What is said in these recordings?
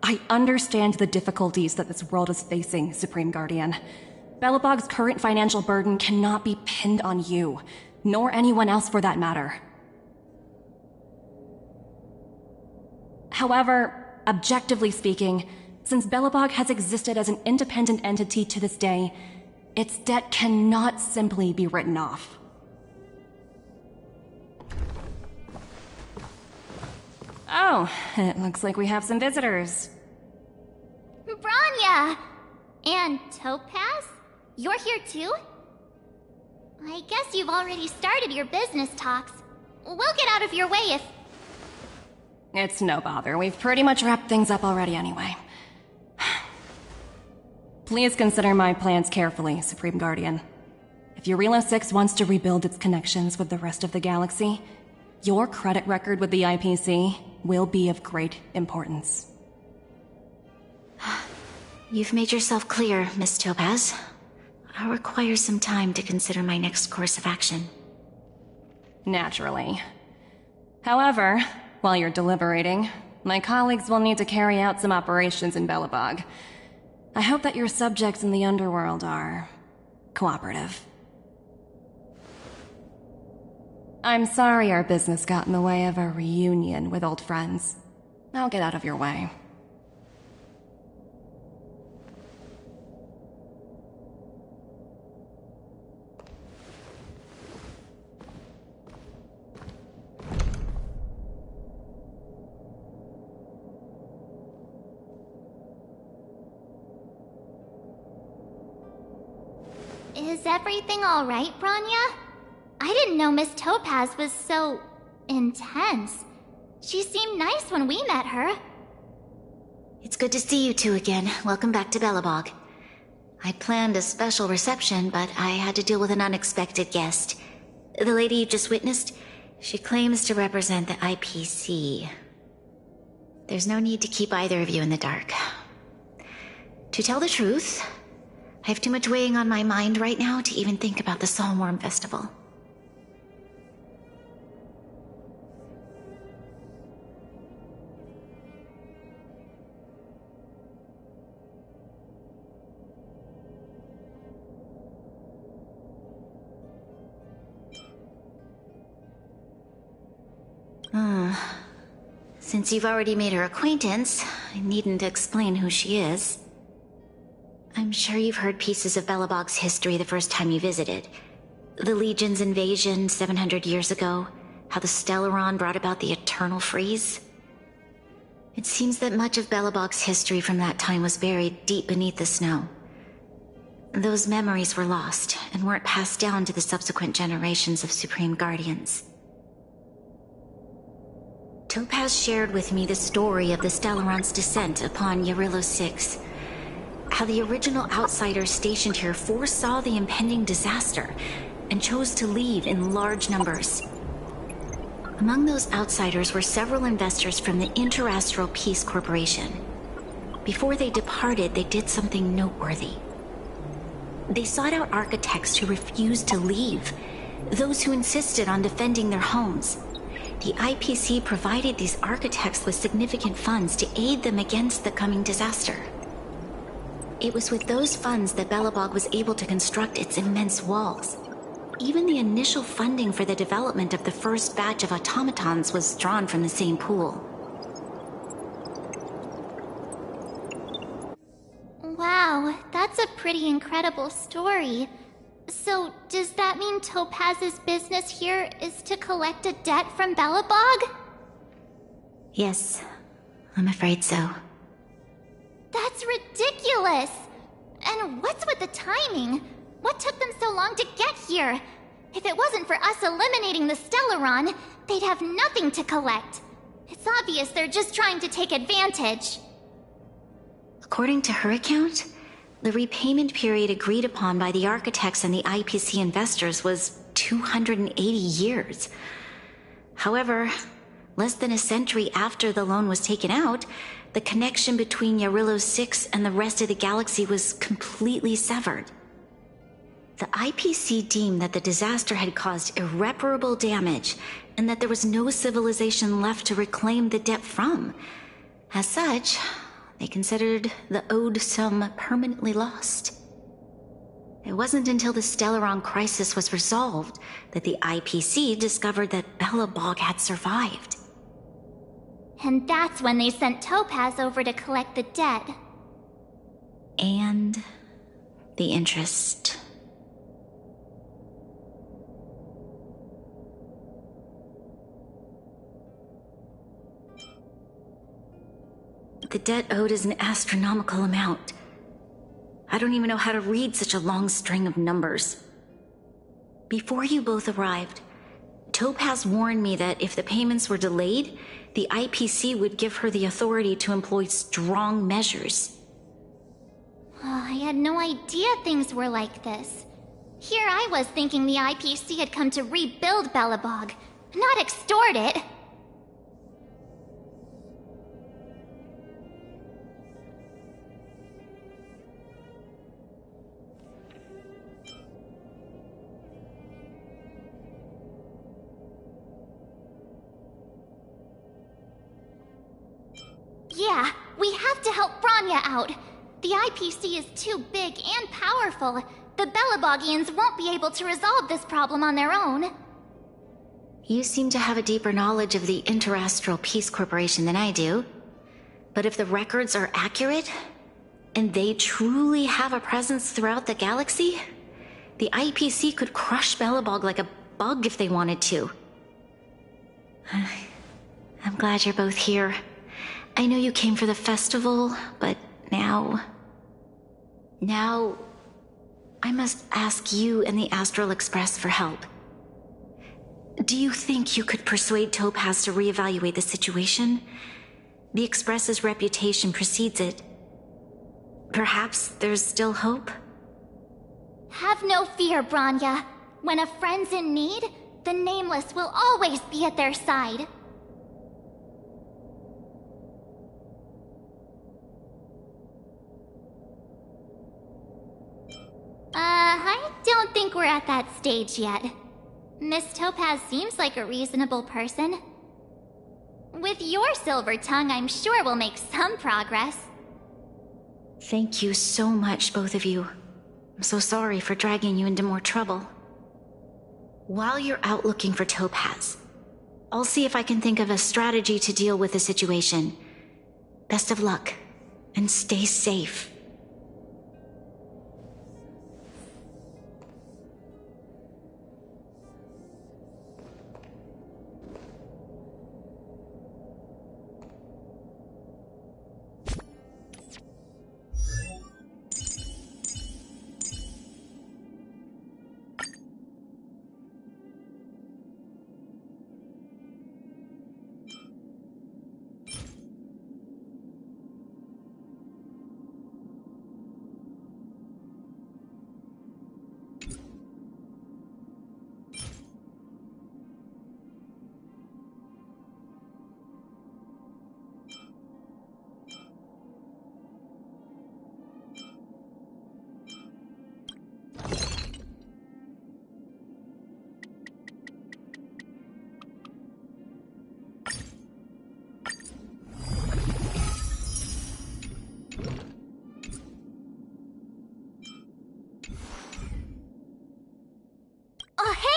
I understand the difficulties that this world is facing, Supreme Guardian. Belobog's current financial burden cannot be pinned on you, nor anyone else for that matter. However, objectively speaking, since Belobog has existed as an independent entity to this day, its debt cannot simply be written off. Oh, it looks like we have some visitors. Branya! And Topaz? You're here too? I guess you've already started your business talks. We'll get out of your way if... It's no bother. We've pretty much wrapped things up already anyway. Please consider my plans carefully, Supreme Guardian. If Eurilo 6 wants to rebuild its connections with the rest of the galaxy, your credit record with the IPC will be of great importance. You've made yourself clear, Miss Topaz. I'll require some time to consider my next course of action. Naturally. However, while you're deliberating, my colleagues will need to carry out some operations in Belobog. I hope that your subjects in the underworld are cooperative. I'm sorry our business got in the way of a reunion with old friends. I'll get out of your way. Is everything alright, Branya? I didn't know Miss Topaz was so... intense. She seemed nice when we met her. It's good to see you two again. Welcome back to Belobog. I planned a special reception, but I had to deal with an unexpected guest. The lady you just witnessed, she claims to represent the IPC. There's no need to keep either of you in the dark. To tell the truth, I have too much weighing on my mind right now to even think about the Saltworm Festival. Since you've already made her acquaintance, I needn't explain who she is. I'm sure you've heard pieces of Belobog's history the first time you visited. The Legion's invasion 700 years ago, how the Stellaron brought about the Eternal Freeze. It seems that much of Belobog's history from that time was buried deep beneath the snow. Those memories were lost and weren't passed down to the subsequent generations of Supreme Guardians. Topaz shared with me the story of the Stellaron's descent upon Eurilo 6. How the original outsiders stationed here foresaw the impending disaster and chose to leave in large numbers. Among those outsiders were several investors from the Interastral Peace Corporation. Before they departed, they did something noteworthy. They sought out architects who refused to leave, those who insisted on defending their homes. The IPC provided these architects with significant funds to aid them against the coming disaster. It was with those funds that Belobog was able to construct its immense walls. Even the initial funding for the development of the first batch of automatons was drawn from the same pool. Wow, that's a pretty incredible story. So, does that mean Topaz's business here is to collect a debt from Belobog? Yes, I'm afraid so. That's ridiculous! And what's with the timing? What took them so long to get here? If it wasn't for us eliminating the Stellaron, they'd have nothing to collect. It's obvious they're just trying to take advantage. According to her account, the repayment period agreed upon by the architects and the IPC investors was 280 years. However, less than a century after the loan was taken out, the connection between Eurilo 6 and the rest of the galaxy was completely severed. The IPC deemed that the disaster had caused irreparable damage and that there was no civilization left to reclaim the debt from. As such, they considered the owed sum permanently lost. It wasn't until the Stellaron crisis was resolved that the IPC discovered that Belobog had survived. And that's when they sent Topaz over to collect the debt. And the interest. The debt owed is an astronomical amount. I don't even know how to read such a long string of numbers. Before you both arrived, Topaz warned me that if the payments were delayed, the IPC would give her the authority to employ strong measures. Oh, I had no idea things were like this. Here I was thinking the IPC had come to rebuild Belobog, not extort it. Yeah, we have to help Bronya out. The IPC is too big and powerful. The Belobogians won't be able to resolve this problem on their own. You seem to have a deeper knowledge of the Interastral Peace Corporation than I do. But if the records are accurate, and they truly have a presence throughout the galaxy, the IPC could crush Belobog like a bug if they wanted to. I'm glad you're both here. I know you came for the festival, but now I must ask you and the Astral Express for help. Do you think you could persuade Topaz to reevaluate the situation? The Express's reputation precedes it. Perhaps there's still hope? Have no fear, Bronya. When a friend's in need, the Nameless will always be at their side. I don't think we're at that stage yet. Miss Topaz seems like a reasonable person. With your silver tongue, I'm sure we'll make some progress. Thank you so much, both of you. I'm so sorry for dragging you into more trouble. While you're out looking for Topaz, I'll see if I can think of a strategy to deal with the situation. Best of luck, and stay safe.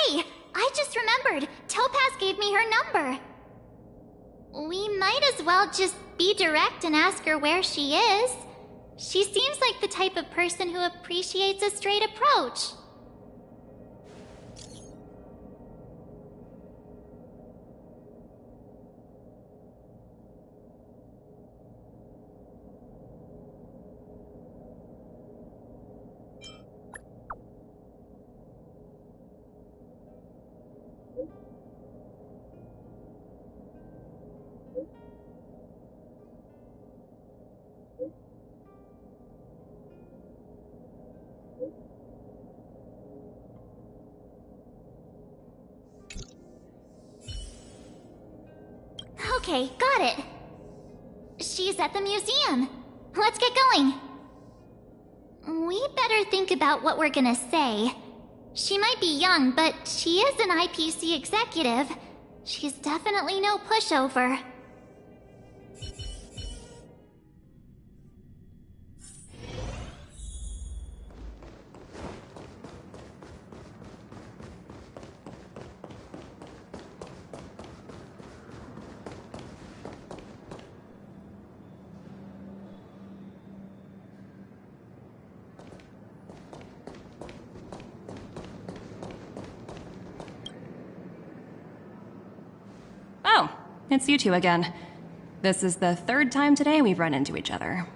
Hey! I just remembered! Topaz gave me her number! We might as well just be direct and ask her where she is. She seems like the type of person who appreciates a straight approach. Okay, got it. She's at the museum. Let's get going. We better think about what we're gonna say. She might be young, but she is an IPC executive. She's definitely no pushover. it's you two again. This is the third time today we've run into each other.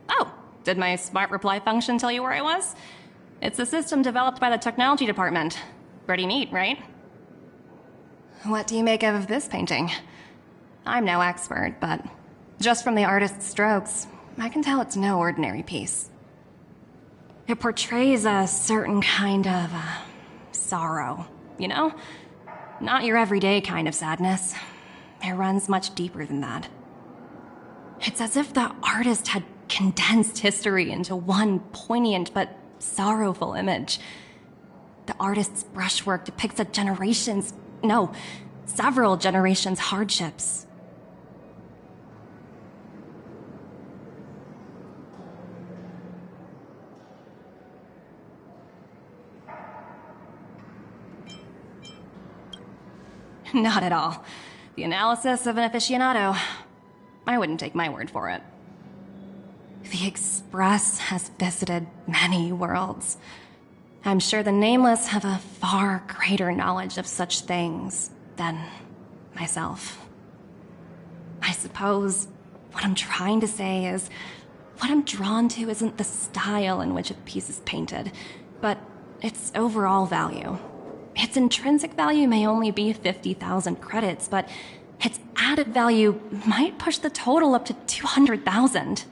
Oh, did my smart reply function tell you where I was? It's a system developed by the technology department. Pretty neat, right? What do you make of this painting? I'm no expert, but just from the artist's strokes, I can tell it's no ordinary piece. It portrays a certain kind of sorrow, you know? Not your everyday kind of sadness. It runs much deeper than that. It's as if the artist had condensed history into one poignant but sorrowful image. The artist's brushwork depicts several generations' hardships. Not at all. The analysis of an aficionado. I wouldn't take my word for it. The Express has visited many worlds. I'm sure the Nameless have a far greater knowledge of such things than myself. I suppose what I'm trying to say is, what I'm drawn to isn't the style in which a piece is painted, but its overall value. Its intrinsic value may only be 50,000 credits, but its added value might push the total up to 200,000.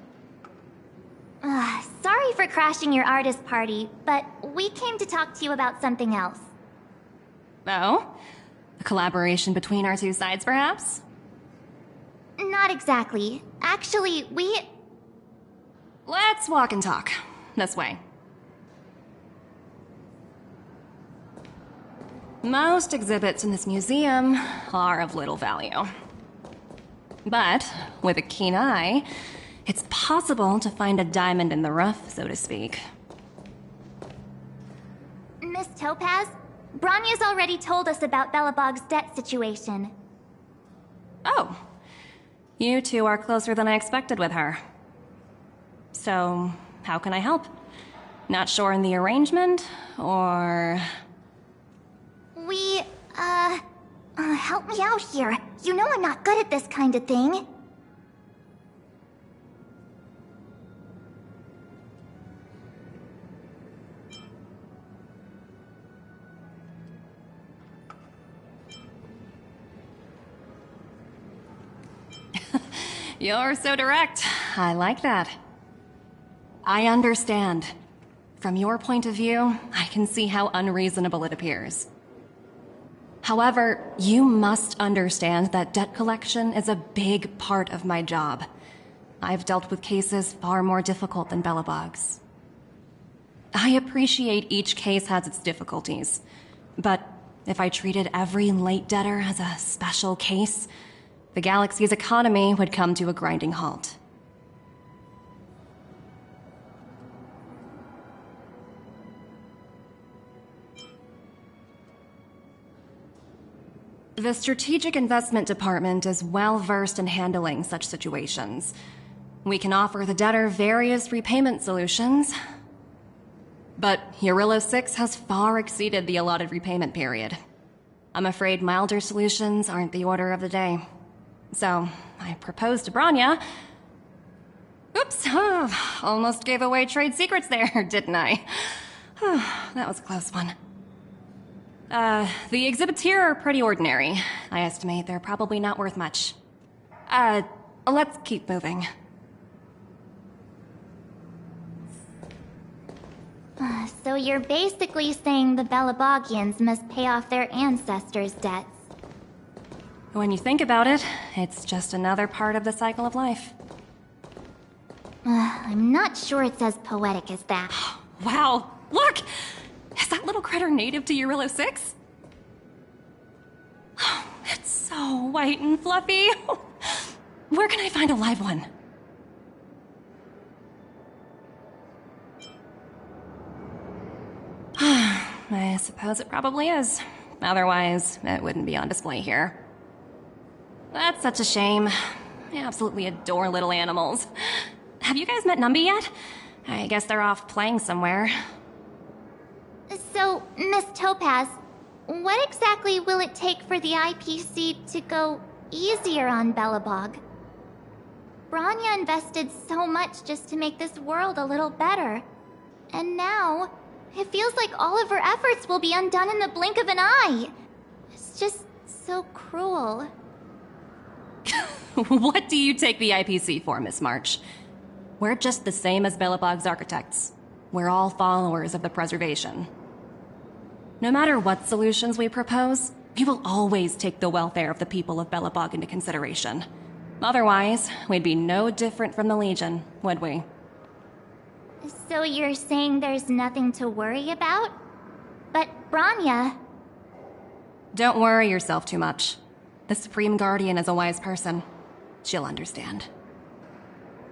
Sorry for crashing your artist party, but we came to talk to you about something else. Oh? A collaboration between our two sides, perhaps? Not exactly. Actually, Let's walk and talk. This way. Most exhibits in this museum are of little value. But with a keen eye, it's possible to find a diamond in the rough, so to speak. Miss Topaz, Bronya's already told us about Belobog's debt situation. Oh. You two are closer than I expected with her. So, how can I help? Not sure in the arrangement, or... Help me out here. You know I'm not good at this kind of thing. You're so direct. I like that. I understand. From your point of view, I can see how unreasonable it appears. However, you must understand that debt collection is a big part of my job. I've dealt with cases far more difficult than Belobog's. I appreciate each case has its difficulties, but if I treated every late debtor as a special case, the galaxy's economy would come to a grinding halt. The Strategic Investment Department is well versed in handling such situations. We can offer the debtor various repayment solutions, but Eurillo 6 has far exceeded the allotted repayment period. I'm afraid milder solutions aren't the order of the day. So, I proposed to Bronya. Oops, almost gave away trade secrets there, didn't I? That was a close one. The exhibits here are pretty ordinary. I estimate they're probably not worth much. Let's keep moving. So you're basically saying the Belabogians must pay off their ancestors' debts. When you think about it, it's just another part of the cycle of life. I'm not sure it's as poetic as that. Wow, look! Is that little critter native to Eurillo 6? It's so white and fluffy. Where can I find a live one? I suppose it probably is. Otherwise, it wouldn't be on display here. That's such a shame. I absolutely adore little animals. Have you guys met Numby yet? I guess they're off playing somewhere. So, Miss Topaz, what exactly will it take for the IPC to go easier on Belobog? Branya invested so much just to make this world a little better. And now, it feels like all of her efforts will be undone in the blink of an eye. It's just so cruel. What do you take the IPC for, Miss March? We're just the same as Belobog's architects. We're all followers of the preservation. No matter what solutions we propose, we will always take the welfare of the people of Belobog into consideration. Otherwise, we'd be no different from the Legion, would we? So you're saying there's nothing to worry about? But Branya... Don't worry yourself too much. The Supreme Guardian is a wise person. She'll understand.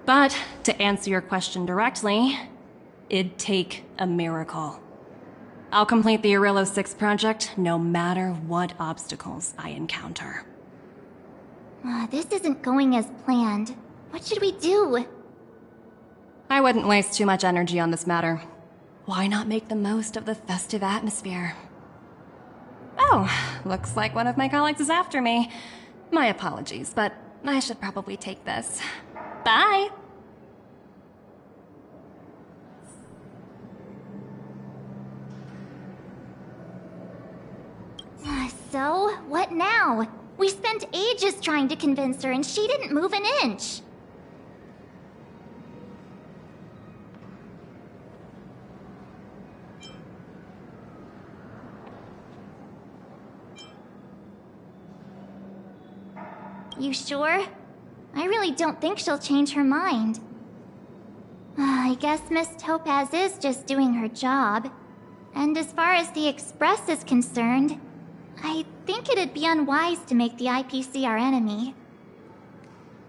But, to answer your question directly, it'd take a miracle. I'll complete the Arillo 6 project no matter what obstacles I encounter. This isn't going as planned. What should we do? I wouldn't waste too much energy on this matter. Why not make the most of the festive atmosphere? Oh, looks like one of my colleagues is after me. My apologies, but I should probably take this. Bye! So, what now? We spent ages trying to convince her and she didn't move an inch. You sure? I really don't think she'll change her mind. I guess Miss Topaz is just doing her job. And as far as the Express is concerned, I think it'd be unwise to make the IPC our enemy.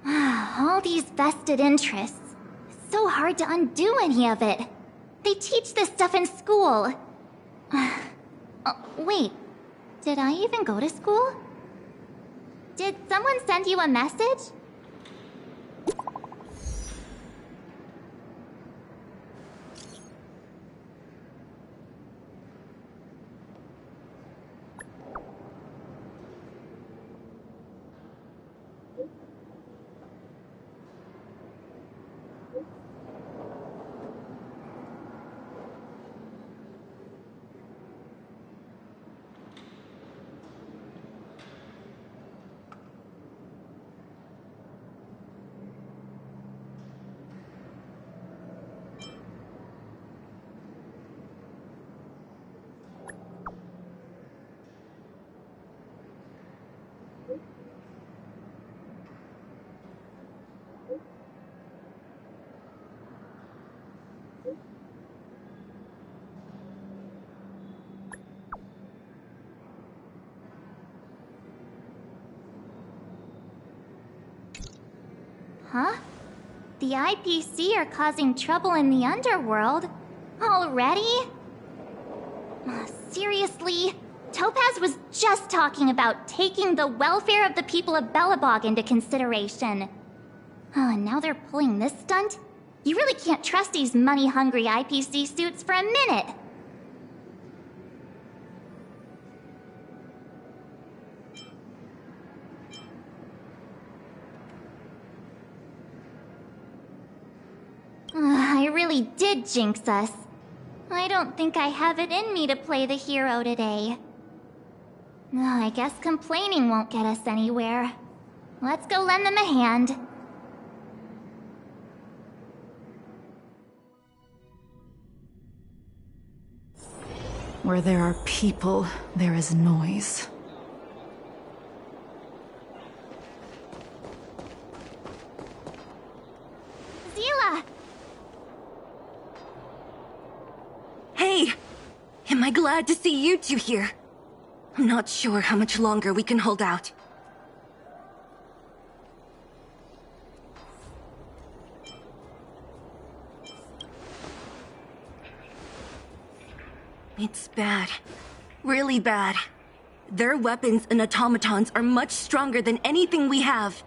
All these vested interests. It's so hard to undo any of it. They teach this stuff in school. Wait, did I even go to school? Did someone send you a message? Huh? The IPC are causing trouble in the underworld? Already? Seriously? Topaz was just talking about taking the welfare of the people of Belobog into consideration. And now they're pulling this stunt? You really can't trust these money-hungry IPC suits for a minute. I really did jinx us. I don't think I have it in me to play the hero today. I guess complaining won't get us anywhere. Let's go lend them a hand. Where there are people, there is noise. Zila! Hey! Am I glad to see you two here? I'm not sure how much longer we can hold out. It's bad. Really bad. Their weapons and automatons are much stronger than anything we have.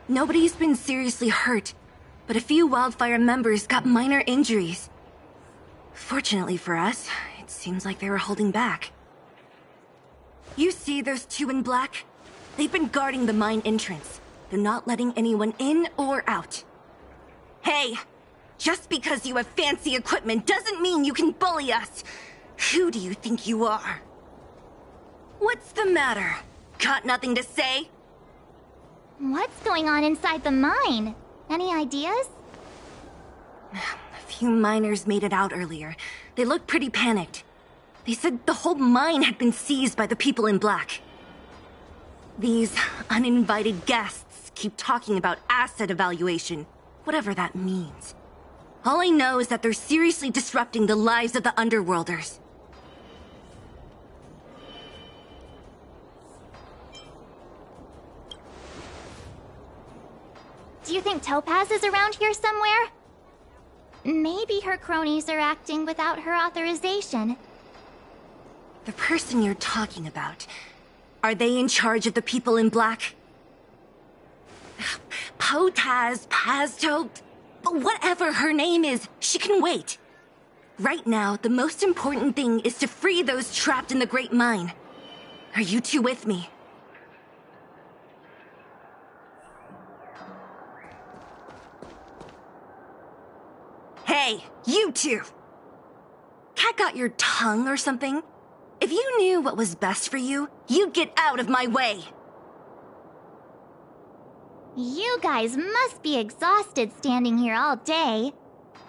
Nobody's been seriously hurt, but a few Wildfire members got minor injuries. Fortunately for us, it seems like they were holding back. You see those two in black? They've been guarding the mine entrance. They're not letting anyone in or out. Hey, just because you have fancy equipment doesn't mean you can bully us. Who do you think you are? What's the matter? Got nothing to say? What's going on inside the mine? Any ideas? A few miners made it out earlier. They looked pretty panicked. They said the whole mine had been seized by the people in black. These uninvited guests keep talking about asset evaluation, whatever that means. All I know is that they're seriously disrupting the lives of the Underworlders. Do you think Topaz is around here somewhere? Maybe her cronies are acting without her authorization. The person you're talking about, are they in charge of the people in black? Potaz, Pazto, whatever her name is, she can wait. Right now, the most important thing is to free those trapped in the Great Mine. Are you two with me? Hey, you two! Cat got your tongue or something? If you knew what was best for you, you'd get out of my way! You guys must be exhausted standing here all day.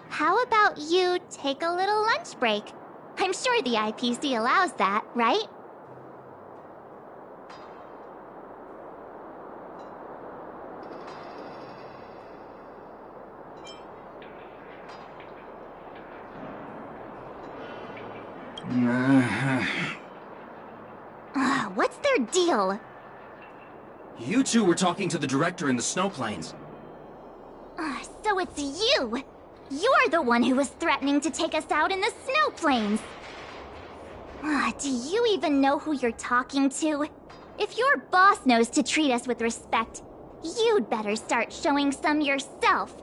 How about you take a little lunch break? I'm sure the IPC allows that, right? What's their deal? You two were talking to the director in the snow plains. So it's you! You're the one who was threatening to take us out in the snow plains! Do you even know who you're talking to? If your boss knows to treat us with respect, you'd better start showing some yourself.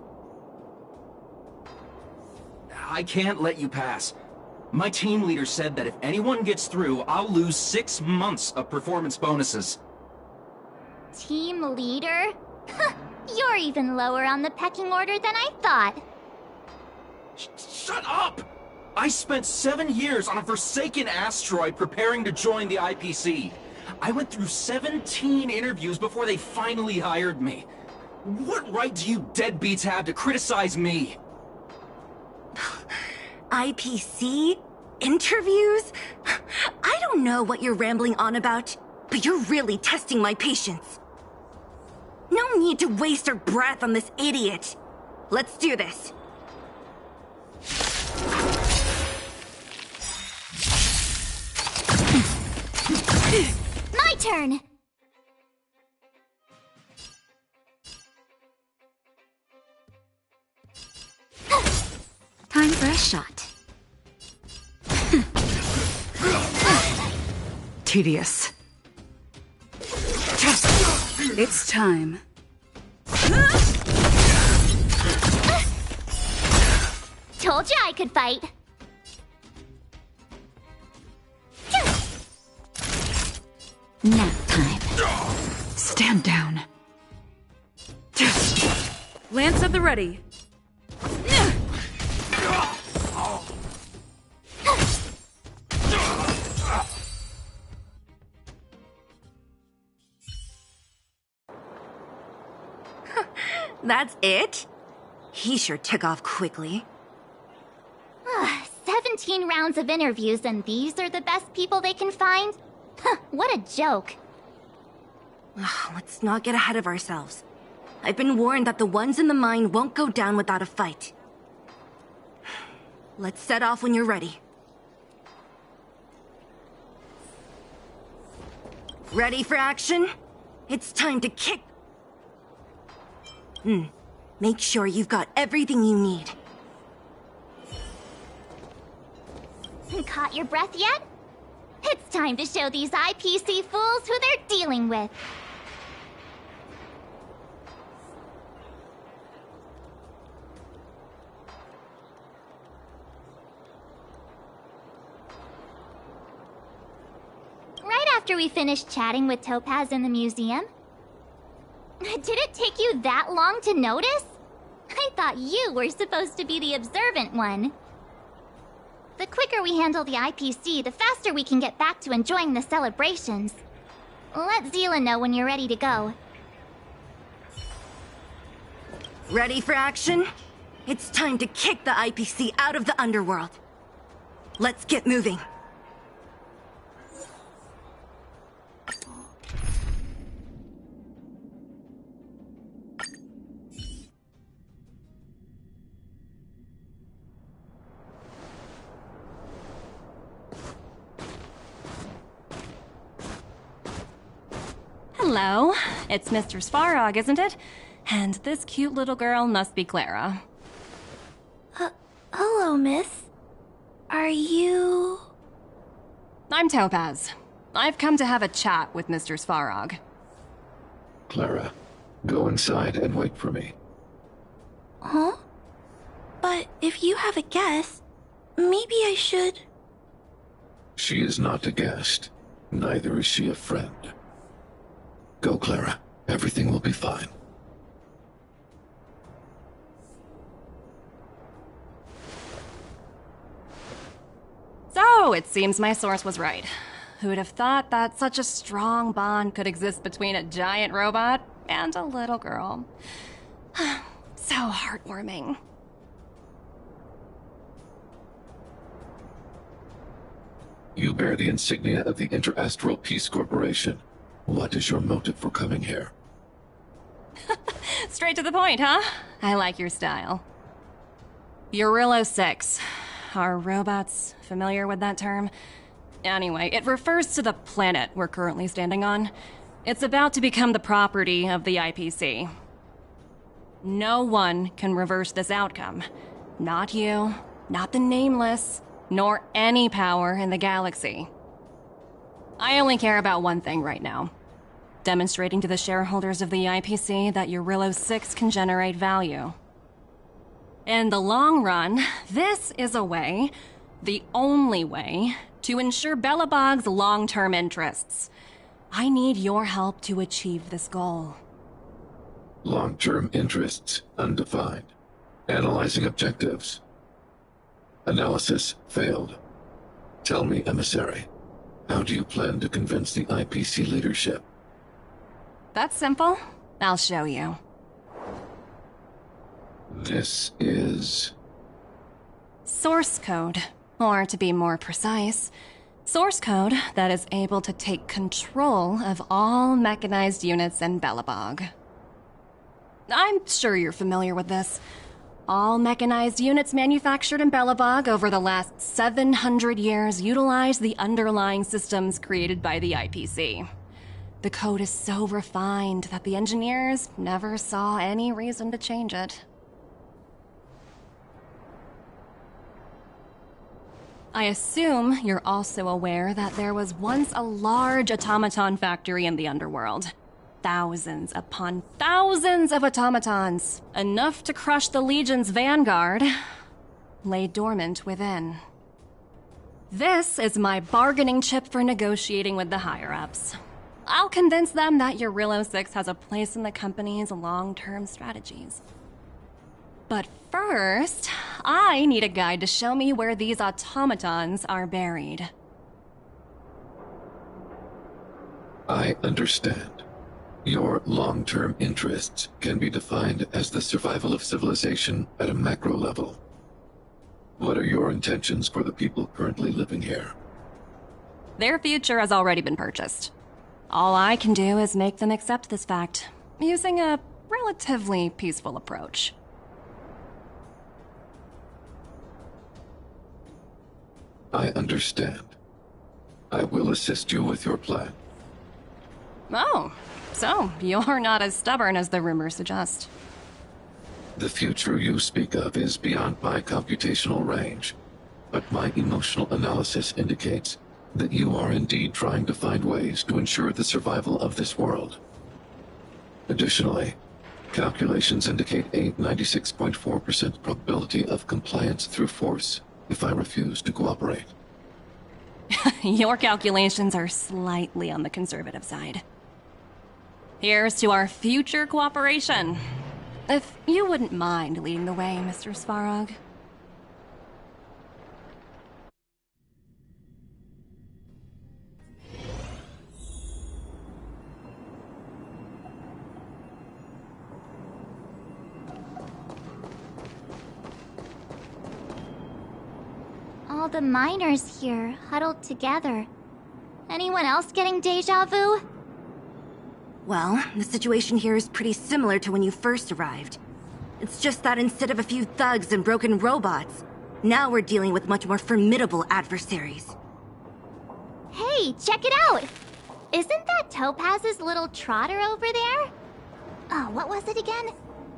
I can't let you pass. My team leader said that if anyone gets through, I'll lose 6 months of performance bonuses. Team leader? You're even lower on the pecking order than I thought. Shut up! I spent 7 years on a forsaken asteroid preparing to join the IPC. I went through 17 interviews before they finally hired me. What right do you deadbeats have to criticize me? IPC? Interviews? I don't know what you're rambling on about, but you're really testing my patience. No need to waste our breath on this idiot. Let's do this. My turn! Time for a shot. Tedious. It's time. Told you I could fight. Nap time. Stand down. Lance at the ready. That's it? He sure took off quickly. 17 rounds of interviews and these are the best people they can find? What a joke. Let's not get ahead of ourselves. I've been warned that the ones in the mine won't go down without a fight. Let's set off when you're ready. Ready for action? It's time to kick... Make sure you've got everything you need. Caught your breath yet? It's time to show these IPC fools who they're dealing with. after we finished chatting with Topaz in the museum. Did it take you that long to notice? I thought you were supposed to be the observant one. The quicker we handle the IPC, the faster we can get back to enjoying the celebrations. Let Zila know when you're ready to go. Ready for action? It's time to kick the IPC out of the underworld. Let's get moving. Hello, it's Mr. Svarog, isn't it? And this cute little girl must be Clara. Hello, miss. Are you... I'm Topaz. I've come to have a chat with Mr. Svarog. Clara, go inside and wait for me. Huh? But if you have a guest, maybe I should... She is not a guest. Neither is she a friend. Go, Clara. Everything will be fine. So, it seems my source was right. Who'd have thought that such a strong bond could exist between a giant robot and a little girl? So heartwarming. You bear the insignia of the Interastral Peace Corporation. What is your motive for coming here? Straight to the point, huh? I like your style. Eurillo 6. Are robots familiar with that term? Anyway, it refers to the planet we're currently standing on. It's about to become the property of the IPC. No one can reverse this outcome. Not you, not the Nameless, nor any power in the galaxy. I only care about one thing right now. Demonstrating to the shareholders of the IPC that Eurillo 6 can generate value. In the long run, this is a way, the only way, to ensure Belobog's long-term interests. I need your help to achieve this goal. Long-term interests undefined. Analyzing objectives. Analysis failed. Tell me, emissary, how do you plan to convince the IPC leadership? That's simple. I'll show you. This is... Source code. Or to be more precise, source code that is able to take control of all mechanized units in Belobog. I'm sure you're familiar with this. All mechanized units manufactured in Belobog over the last 700 years utilize the underlying systems created by the IPC. The code is so refined that the engineers never saw any reason to change it. I assume you're also aware that there was once a large automaton factory in the underworld. Thousands upon thousands of automatons, enough to crush the Legion's vanguard, lay dormant within. This is my bargaining chip for negotiating with the higher-ups. I'll convince them that Eurillo 6 has a place in the company's long-term strategies. But first, I need a guide to show me where these automatons are buried. I understand. Your long-term interests can be defined as the survival of civilization at a macro level. What are your intentions for the people currently living here? Their future has already been purchased. All I can do is make them accept this fact, using a relatively peaceful approach. I understand. I will assist you with your plan. Oh, so you're not as stubborn as the rumors suggest. The future you speak of is beyond my computational range, but my emotional analysis indicates that you are indeed trying to find ways to ensure the survival of this world. Additionally, calculations indicate a 96.4% probability of compliance through force if I refuse to cooperate. Your calculations are slightly on the conservative side. Here's to our future cooperation. If you wouldn't mind leading the way, Mr. Svarog. All the miners here, huddled together. Anyone else getting deja vu? Well, the situation here is pretty similar to when you first arrived. It's just that instead of a few thugs and broken robots, now we're dealing with much more formidable adversaries. Hey, check it out! Isn't that Topaz's little trotter over there? Oh, what was it again?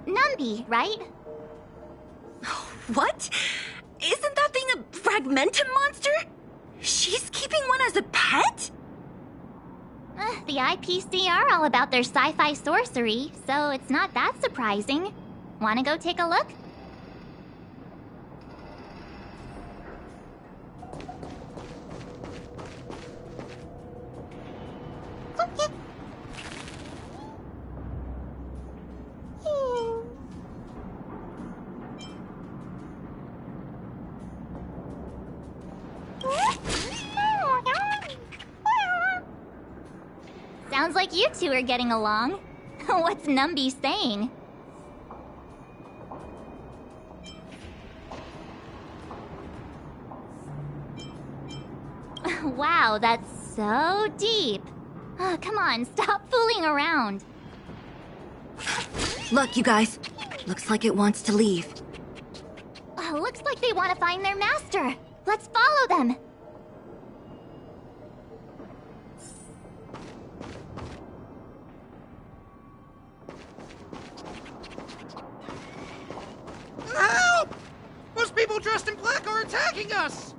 Numby, right? What? Isn't that thing a fragmentum monster? She's keeping one as a pet? The IPC are all about their sci-fi sorcery, so it's not that surprising. Wanna go take a look? Okay. Sounds like you two are getting along. What's Numby saying? Wow, that's so deep. Come on, stop fooling around. Look, you guys. Looks like it wants to leave. Looks like they want to find their master. Let's follow them. Help! Those people dressed in black are attacking us!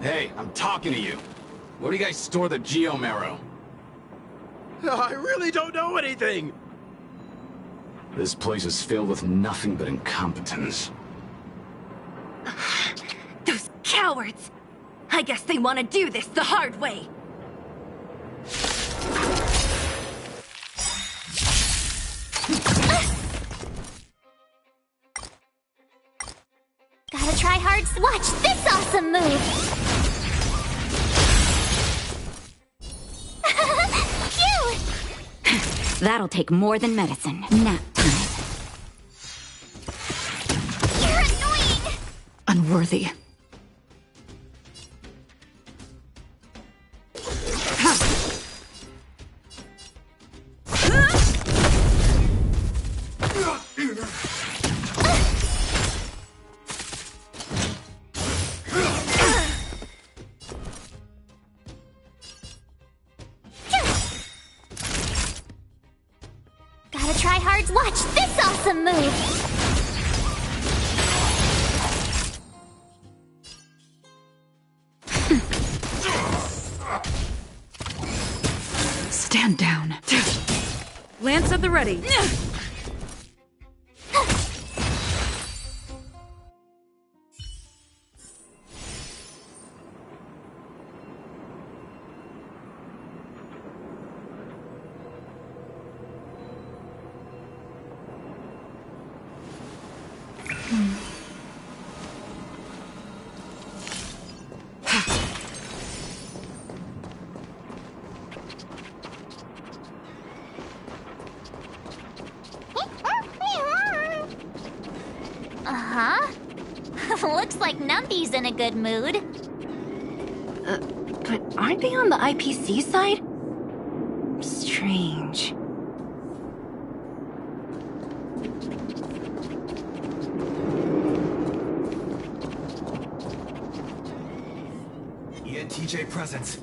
Hey, I'm talking to you. Where do you guys store the Geomarrow? I really don't know anything! This place is filled with nothing but incompetence. Those cowards! I guess they want to do this the hard way. Gotta try hard. Watch this awesome move. That'll take more than medicine. Nap time. You're annoying! Unworthy. Gotta try hard. Watch this awesome move. Stand down. Lance at the ready. Looks like Numby's in a good mood. But aren't they on the IPC side? Strange. ENTJ presence.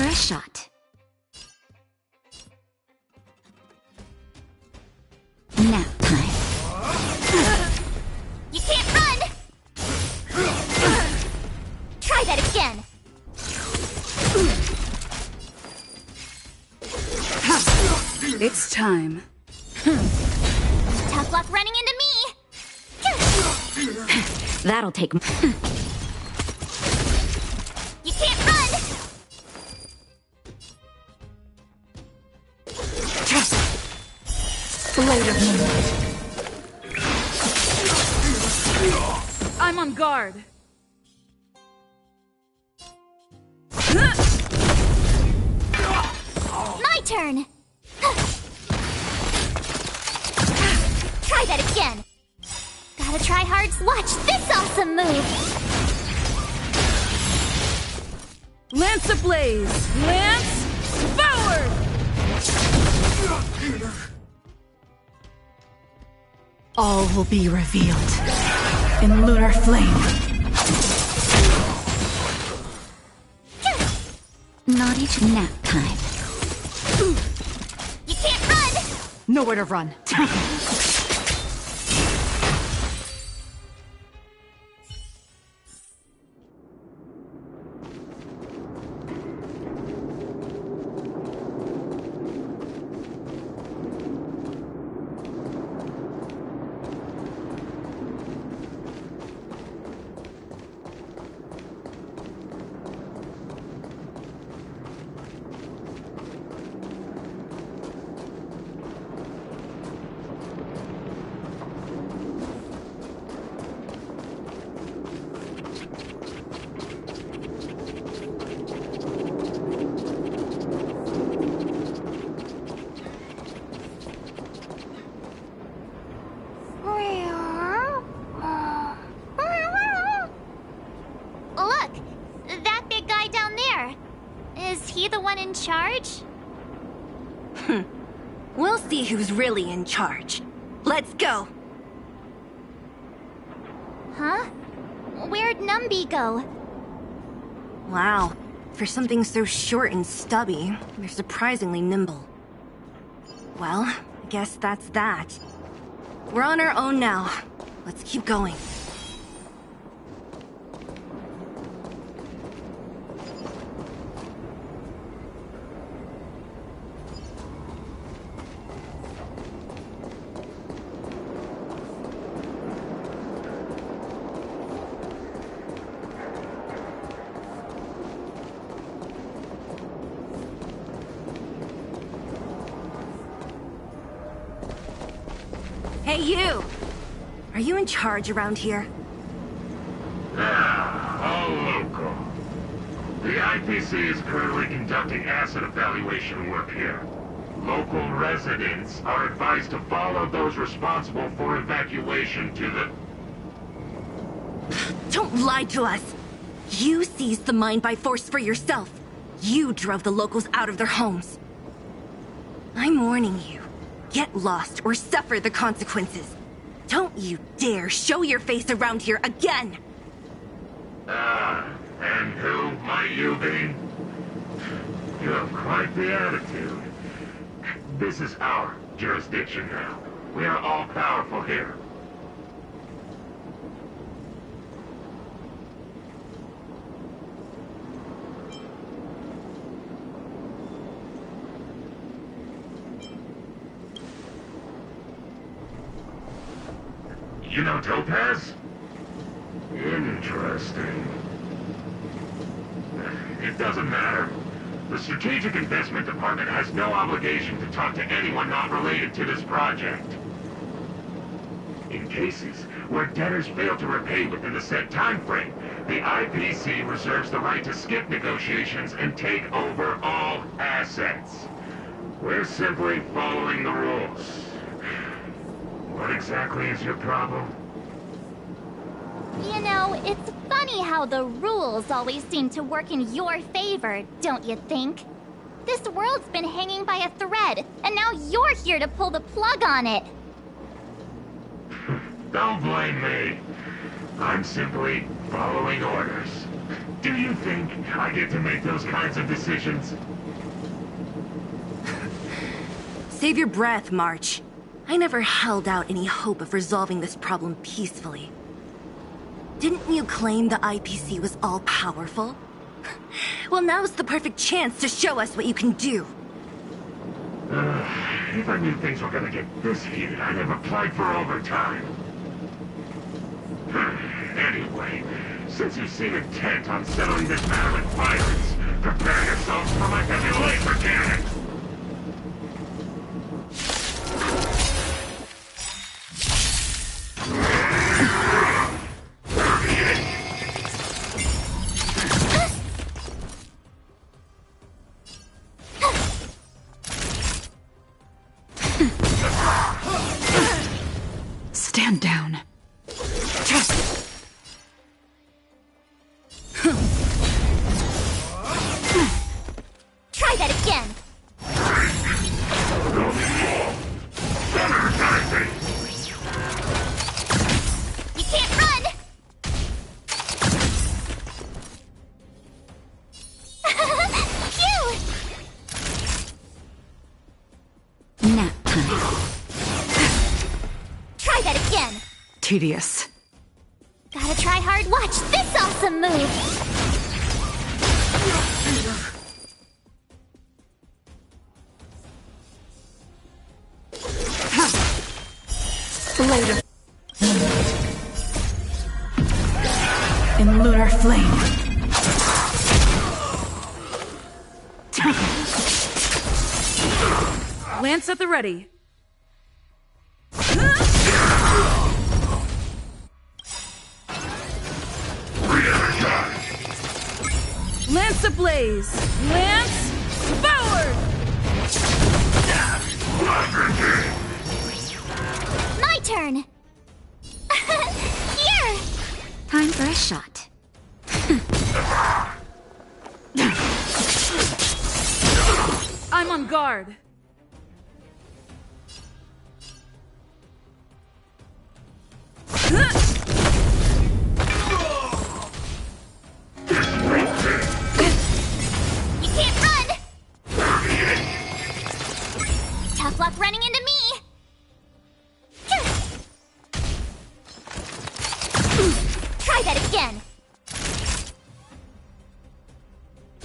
a shot. Nap time. You can't run! Try that again! It's time. Tough luck running into me! That'll take... You can't run! Blade of Moonlight. I'm on guard. My turn! Try that again! Gotta try hard. Watch this awesome move! Lance ablaze! Lance forward! All will be revealed in lunar flame. Not each nap time. You can't run! Nowhere to run. Look! That big guy down there. Is he the one in charge? We'll see who's really in charge. Let's go! Huh? Where'd Numby go? Wow. For something so short and stubby, they're surprisingly nimble. Well, I guess that's that. We're on our own now. Let's keep going. Hey, you! Are you in charge around here? All local. The IPC is currently conducting asset evaluation work here. Local residents are advised to follow those responsible for evacuation to the... Don't lie to us! You seized the mine by force for yourself. You drove the locals out of their homes. I'm warning you. Get lost or suffer the consequences. Don't you dare show your face around here again! And who might you be? You have quite the attitude. This is our jurisdiction now. We are all powerful here. You know Topaz? Interesting. It doesn't matter. The Strategic Investment Department has no obligation to talk to anyone not related to this project. In cases where debtors fail to repay within the set time frame, the IPC reserves the right to skip negotiations and take over all assets. We're simply following the rules. What exactly is your problem? You know, it's funny how the rules always seem to work in your favor, don't you think? This world's been hanging by a thread, and now you're here to pull the plug on it. Don't blame me. I'm simply following orders. Do you think I get to make those kinds of decisions? Save your breath, March. I never held out any hope of resolving this problem peacefully. Didn't you claim the IPC was all-powerful? Well, now's the perfect chance to show us what you can do. If I knew things were gonna get this heated, I'd have applied for overtime. Anyway, since you seem intent on settling this matter with violence, prepare yourselves for my heavy laser cannon! Stand down. Try that again! You can't run! Phew! Nap time. Try that again! Tedious. Gotta try hard. Watch this awesome move! Later. In lunar flame. Lance at the ready. Lance ablaze! Lance forward! My turn! Here! Time for a shot. I'm on guard. You can't run! Tough luck running into me! Try that again!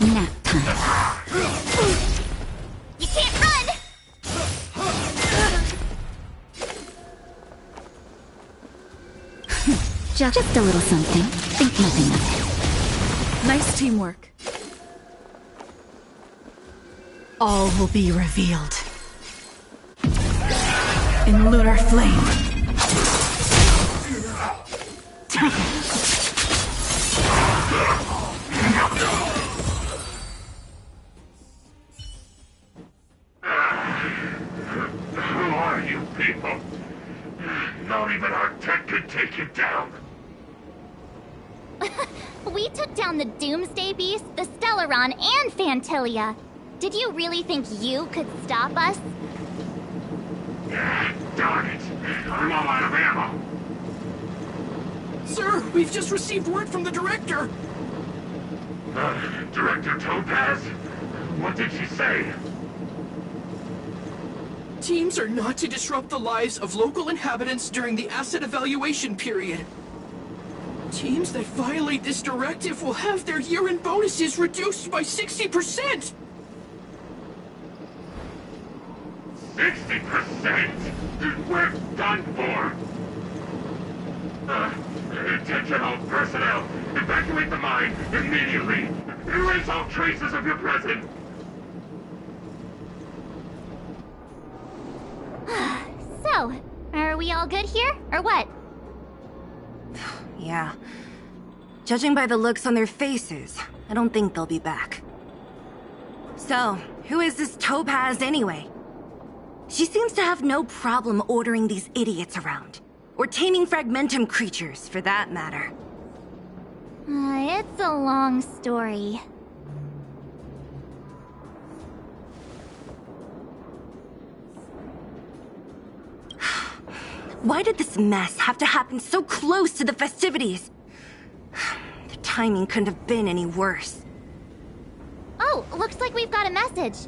Nap time. You can't run! Just a little something. Think nothing of it. Nice teamwork. All will be revealed. In lunar flame. Who are you people? Not even our tech could take you down. We took down the Doomsday Beast, the Stellaron, and Fantilia. Did you really think you could stop us? Darn it! I'm all out of ammo! Sir, we've just received word from the director. Director Topaz? What did she say? Teams are not to disrupt the lives of local inhabitants during the asset evaluation period. Teams that violate this directive will have their year-end bonuses reduced by 60%! 60%? We're done for! Attention all personnel! Evacuate the mine immediately! Erase all traces of your presence! So, are we all good here, or what? Yeah. Judging by the looks on their faces, I don't think they'll be back. So, who is this Topaz anyway? She seems to have no problem ordering these idiots around. Or taming fragmentum creatures, for that matter. It's a long story. Why did this mess have to happen so close to the festivities? They're timing couldn't have been any worse. Oh, looks like we've got a message.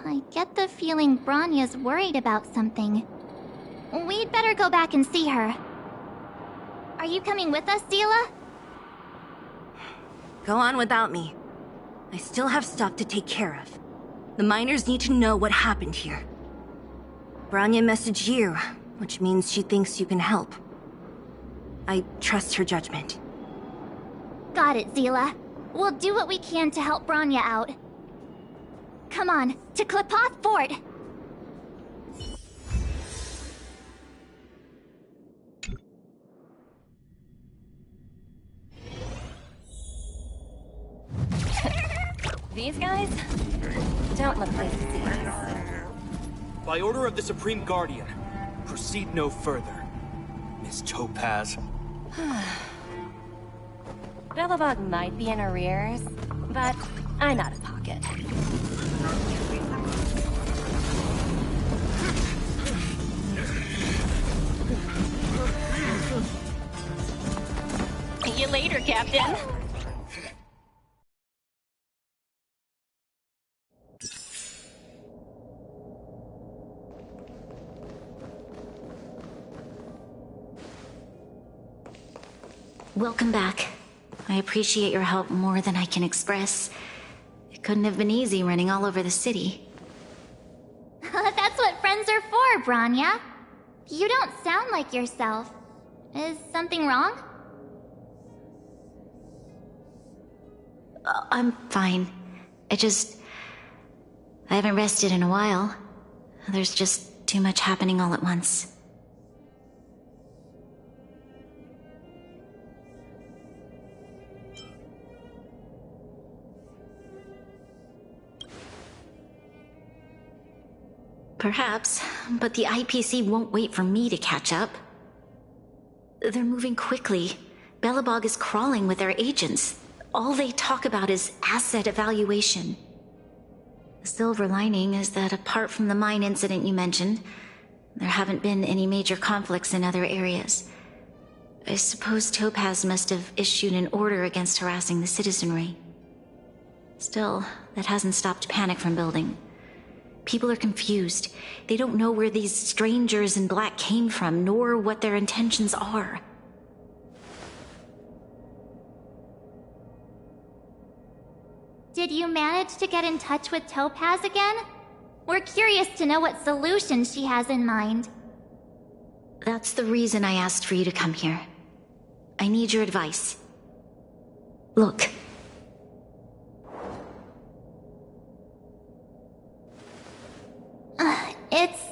I get the feeling Bronya's worried about something. We'd better go back and see her. Are you coming with us, Zila? Go on without me. I still have stuff to take care of. The miners need to know what happened here. Bronya messaged you, which means she thinks you can help. I trust her judgment. Got it, Zila. We'll do what we can to help Bronya out. Come on, to Topaz Fort! These guys don't look pleased to see us. By order of the Supreme Guardian, proceed no further, Miss Topaz. Belobog might be in arrears, but I'm out of pocket. See you later, Captain. Welcome back. I appreciate your help more than I can express. It couldn't have been easy running all over the city. That's what friends are for, Bronya. You don't sound like yourself. Is something wrong? I'm fine. I haven't rested in a while. There's just too much happening all at once. Perhaps, but the IPC won't wait for me to catch up. They're moving quickly. Belobog is crawling with their agents. All they talk about is asset evaluation. The silver lining is that apart from the mine incident you mentioned, there haven't been any major conflicts in other areas. I suppose Topaz must have issued an order against harassing the citizenry. Still, that hasn't stopped panic from building. People are confused. They don't know where these strangers in black came from, nor what their intentions are. Did you manage to get in touch with Topaz again? We're curious to know what solution she has in mind. That's the reason I asked for you to come here. I need your advice. Look. It's...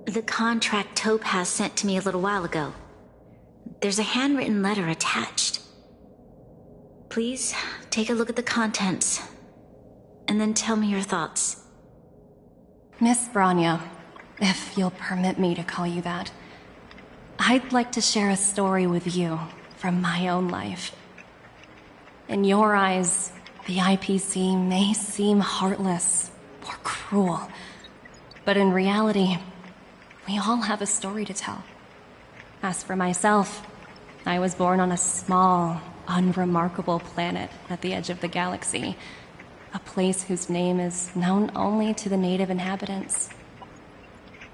The contract Topaz sent to me a little while ago. There's a handwritten letter attached. Please, take a look at the contents, and then tell me your thoughts. Miss Bronya, if you'll permit me to call you that, I'd like to share a story with you from my own life. In your eyes, the IPC may seem heartless or cruel, but in reality, we all have a story to tell. As for myself, I was born on a small, unremarkable planet at the edge of the galaxy, a place whose name is known only to the native inhabitants.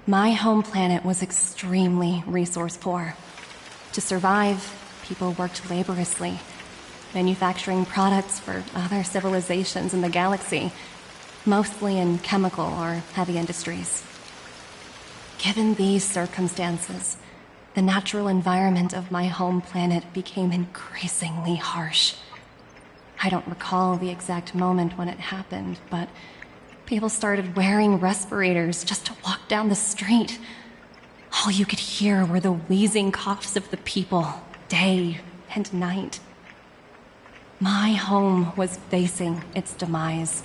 My home planet was extremely resource poor. To survive, people worked laboriously, manufacturing products for other civilizations in the galaxy, mostly in chemical or heavy industries. Given these circumstances, The natural environment of my home planet became increasingly harsh. I don't recall the exact moment when it happened, but people started wearing respirators just to walk down the street. All you could hear were the wheezing coughs of the people, day and night. My home was facing its demise.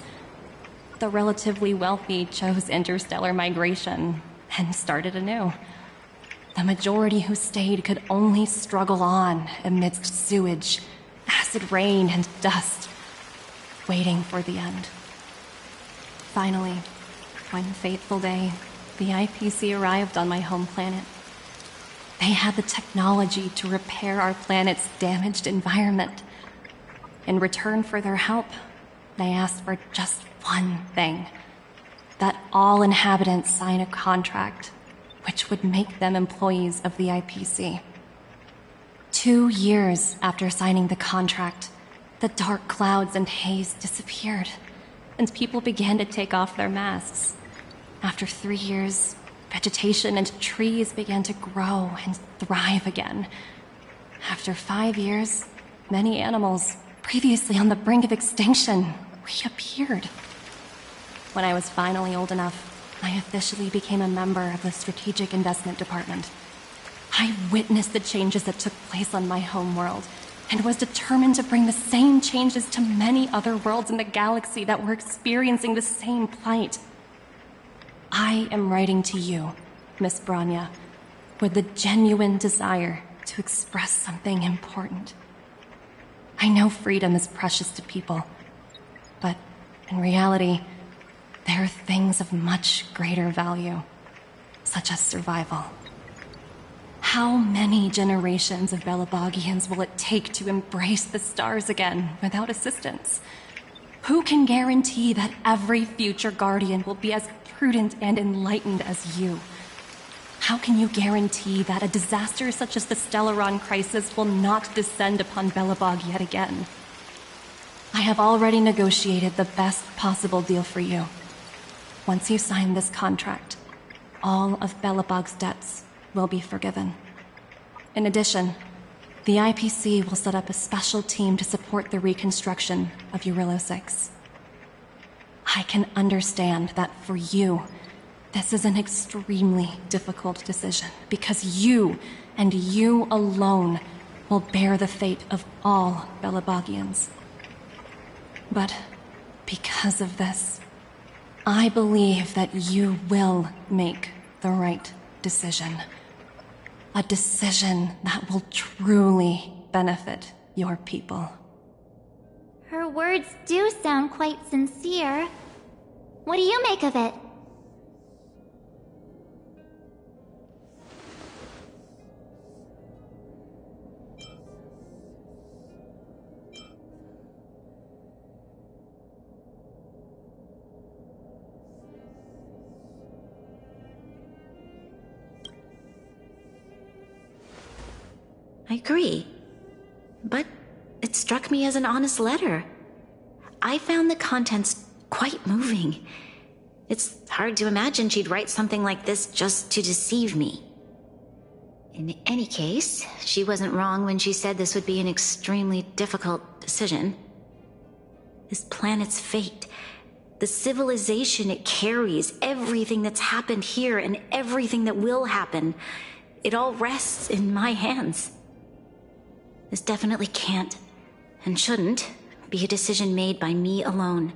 The relatively wealthy chose interstellar migration and started anew. The majority who stayed could only struggle on amidst sewage, acid rain, and dust, waiting for the end. Finally, one fateful day, the IPC arrived on my home planet. They had the technology to repair our planet's damaged environment. In return for their help, they asked for just one thing: that all inhabitants sign a contract which would make them employees of the IPC. 2 years after signing the contract, the dark clouds and haze disappeared, and people began to take off their masks. After 3 years, vegetation and trees began to grow and thrive again. After 5 years, many animals, previously on the brink of extinction, reappeared. When I was finally old enough, I officially became a member of the Strategic Investment Department. I witnessed the changes that took place on my home world, and was determined to bring the same changes to many other worlds in the galaxy that were experiencing the same plight. I am writing to you, Miss Branya, with the genuine desire to express something important. I know freedom is precious to people, but in reality, there are things of much greater value, such as survival. How many generations of Belabogians will it take to embrace the stars again without assistance? Who can guarantee that every future Guardian will be as prudent and enlightened as you? How can you guarantee that a disaster such as the Stellaron crisis will not descend upon Belobog yet again? I have already negotiated the best possible deal for you. Once you sign this contract, all of Belobog's debts will be forgiven. In addition, the IPC will set up a special team to support the reconstruction of Eurillo 6. I can understand that for you, this is an extremely difficult decision, because you, and you alone, will bear the fate of all Belobogians. But because of this, I believe that you will make the right decision. A decision that will truly benefit your people. Her words do sound quite sincere. What do you make of it? I agree. But it struck me as an honest letter. I found the contents quite moving. It's hard to imagine she'd write something like this just to deceive me. In any case, she wasn't wrong when she said this would be an extremely difficult decision. This planet's fate, the civilization it carries, everything that's happened here and everything that will happen, it all rests in my hands. This definitely can't, and shouldn't, be a decision made by me alone.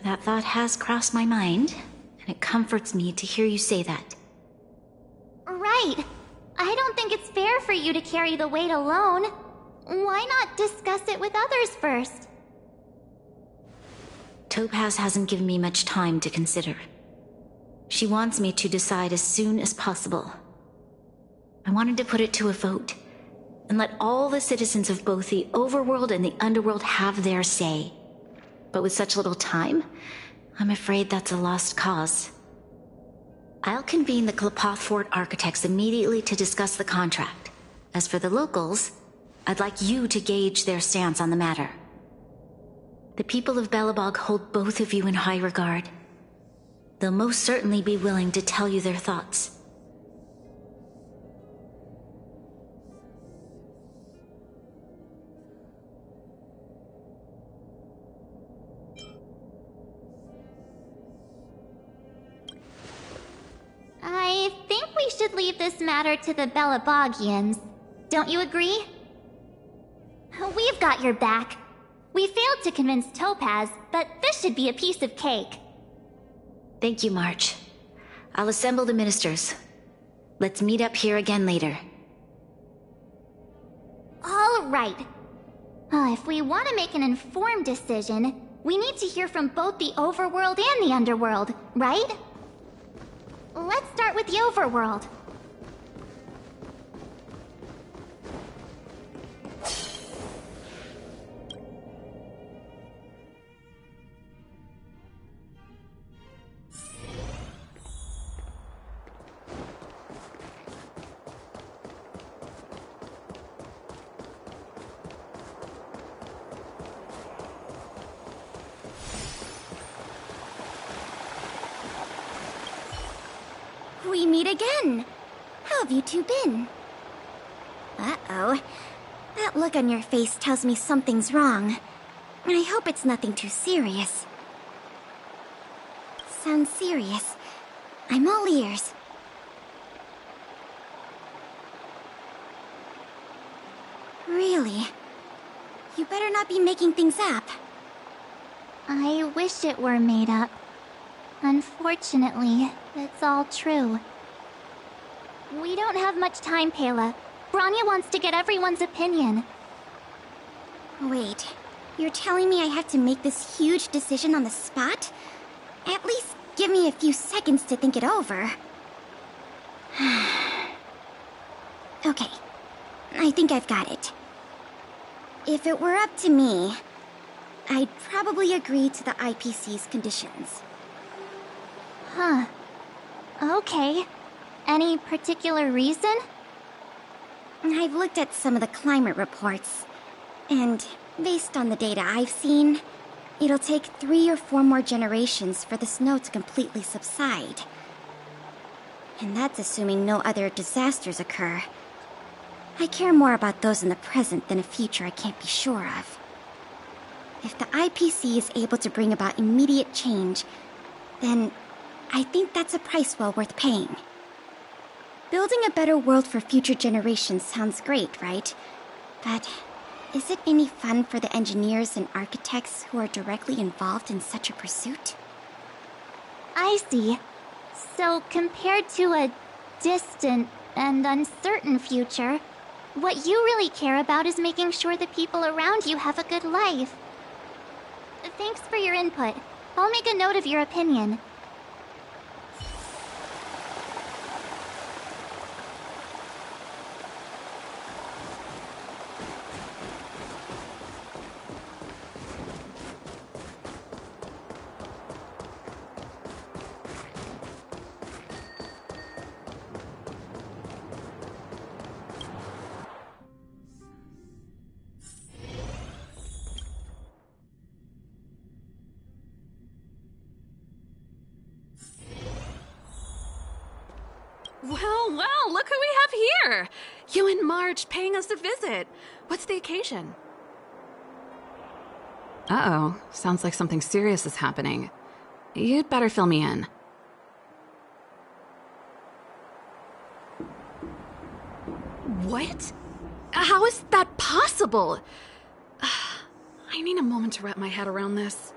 That thought has crossed my mind, and it comforts me to hear you say that. Right. I don't think it's fair for you to carry the weight alone. Why not discuss it with others first? Topaz hasn't given me much time to consider. She wants me to decide as soon as possible. I wanted to put it to a vote, and let all the citizens of both the overworld and the underworld have their say. But with such little time, I'm afraid that's a lost cause. I'll convene the Klapoth Fort architects immediately to discuss the contract. As for the locals, I'd like you to gauge their stance on the matter. The people of Belobog hold both of you in high regard. They'll most certainly be willing to tell you their thoughts. I think we should leave this matter to the Belabogians. Don't you agree? We've got your back. We failed to convince Topaz, but this should be a piece of cake. Thank you, March. I'll assemble the ministers. Let's meet up here again later. All right. If we want to make an informed decision, we need to hear from both the overworld and the underworld, right? Let's start with the overworld. We meet again. How have you two been? Uh-oh. That look on your face tells me something's wrong. I hope it's nothing too serious. Sounds serious. I'm all ears. Really? You better not be making things up. I wish it were made up. Unfortunately, it's all true. We don't have much time, Pela. Branya wants to get everyone's opinion. Wait, you're telling me I have to make this huge decision on the spot? At least give me a few seconds to think it over. Okay, I think I've got it. If it were up to me, I'd probably agree to the IPC's conditions. Huh. Okay. Any particular reason? I've looked at some of the climate reports, and based on the data I've seen, it'll take 3 or 4 more generations for the snow to completely subside. And that's assuming no other disasters occur. I care more about those in the present than a future I can't be sure of. If the IPC is able to bring about immediate change, then I think that's a price well worth paying. Building a better world for future generations sounds great, right? But is it any fun for the engineers and architects who are directly involved in such a pursuit? I see. So compared to a distant and uncertain future, what you really care about is making sure the people around you have a good life. Thanks for your input. I'll make a note of your opinion. Well, look who we have here! You and Marge paying us a visit. What's the occasion? Uh-oh, sounds like something serious is happening. You'd better fill me in. What? How is that possible? I need a moment to wrap my head around this.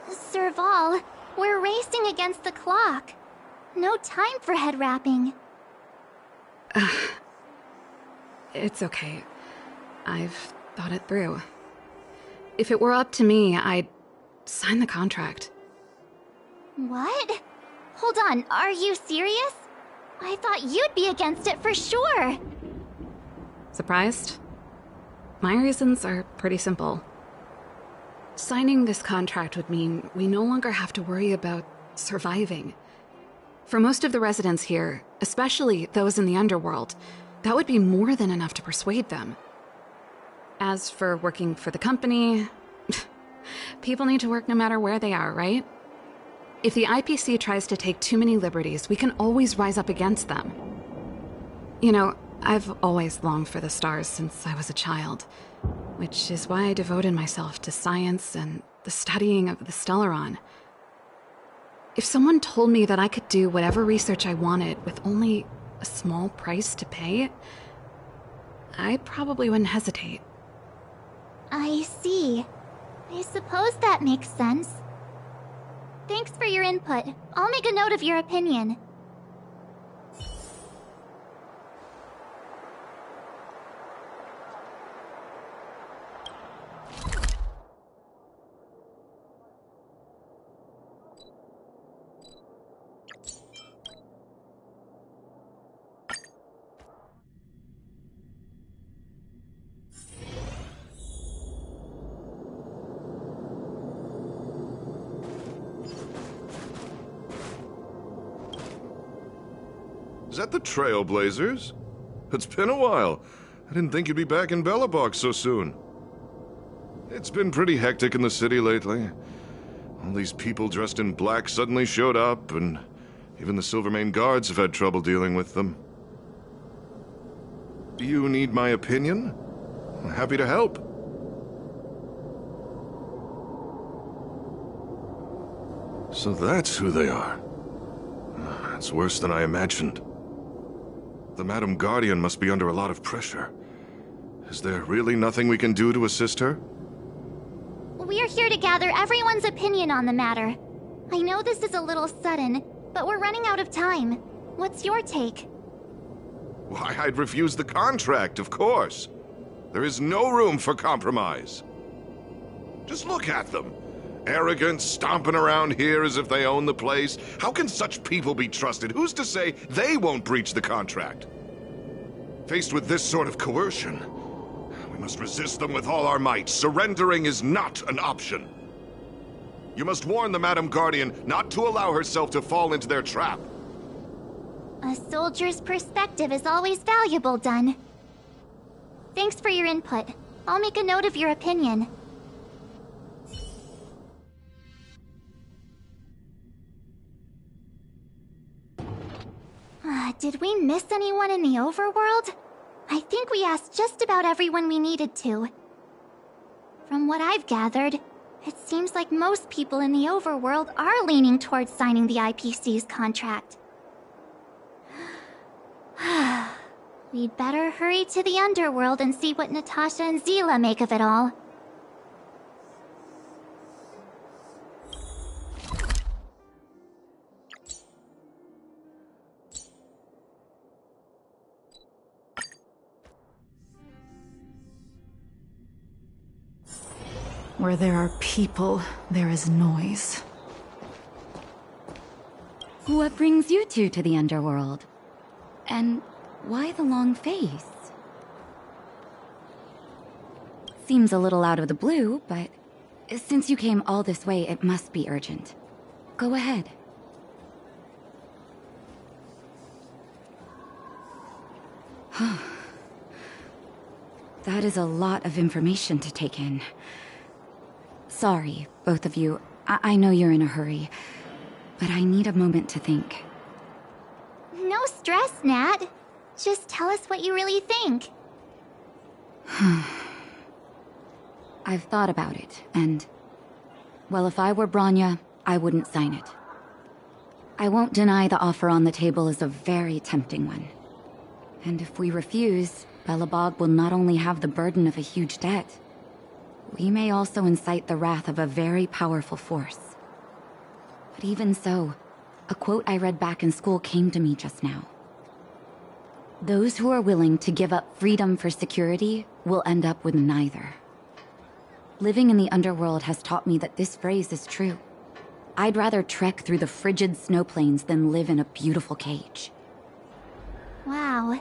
Serval, we're racing against the clock. No time for head wrapping. It's okay. I've thought it through. If it were up to me, I'd sign the contract. What? Hold on, are you serious? I thought you'd be against it for sure. Surprised? My reasons are pretty simple. Signing this contract would mean we no longer have to worry about surviving. For most of the residents here, especially those in the underworld, that would be more than enough to persuade them. As for working for the company, people need to work no matter where they are, right? If the IPC tries to take too many liberties, we can always rise up against them. You know, I've always longed for the stars since I was a child, which is why I devoted myself to science and the studying of the Stellaron. If someone told me that I could do whatever research I wanted with only a small price to pay, I probably wouldn't hesitate. I see. I suppose that makes sense. Thanks for your input. I'll make a note of your opinion. Is that the Trailblazers? It's been a while. I didn't think you'd be back in Belobog so soon. It's been pretty hectic in the city lately. All these people dressed in black suddenly showed up, and even the Silvermane guards have had trouble dealing with them. Do you need my opinion? I'm happy to help. So that's who they are. It's worse than I imagined. The Madam Guardian must be under a lot of pressure. Is there really nothing we can do to assist her? We're here to gather everyone's opinion on the matter. I know this is a little sudden, but we're running out of time. What's your take? Why, I'd refuse the contract, of course. There is no room for compromise. Just look at them. Arrogant, stomping around here as if they own the place. How can such people be trusted? Who's to say they won't breach the contract? Faced with this sort of coercion, we must resist them with all our might. Surrendering is not an option. You must warn the Madam Guardian not to allow herself to fall into their trap. A soldier's perspective is always valuable, Dunn. Thanks for your input. I'll make a note of your opinion. Did we miss anyone in the overworld? I think we asked just about everyone we needed to. From what I've gathered, it seems like most people in the overworld are leaning towards signing the IPC's contract. We'd better hurry to the underworld and see what Natasha and Zila make of it all. Where there are people, there is noise. What brings you two to the underworld? And why the long face? Seems a little out of the blue, but since you came all this way, it must be urgent. Go ahead. That is a lot of information to take in. Sorry, both of you. I know you're in a hurry, but I need a moment to think. No stress, Nat. Just tell us what you really think. I've thought about it, and... well, if I were Branya, I wouldn't sign it. I won't deny the offer on the table is a very tempting one. And if we refuse, Belobog will not only have the burden of a huge debt, we may also incite the wrath of a very powerful force. But even so, a quote I read back in school came to me just now. Those who are willing to give up freedom for security will end up with neither. Living in the underworld has taught me that this phrase is true. I'd rather trek through the frigid snow plains than live in a beautiful cage. Wow,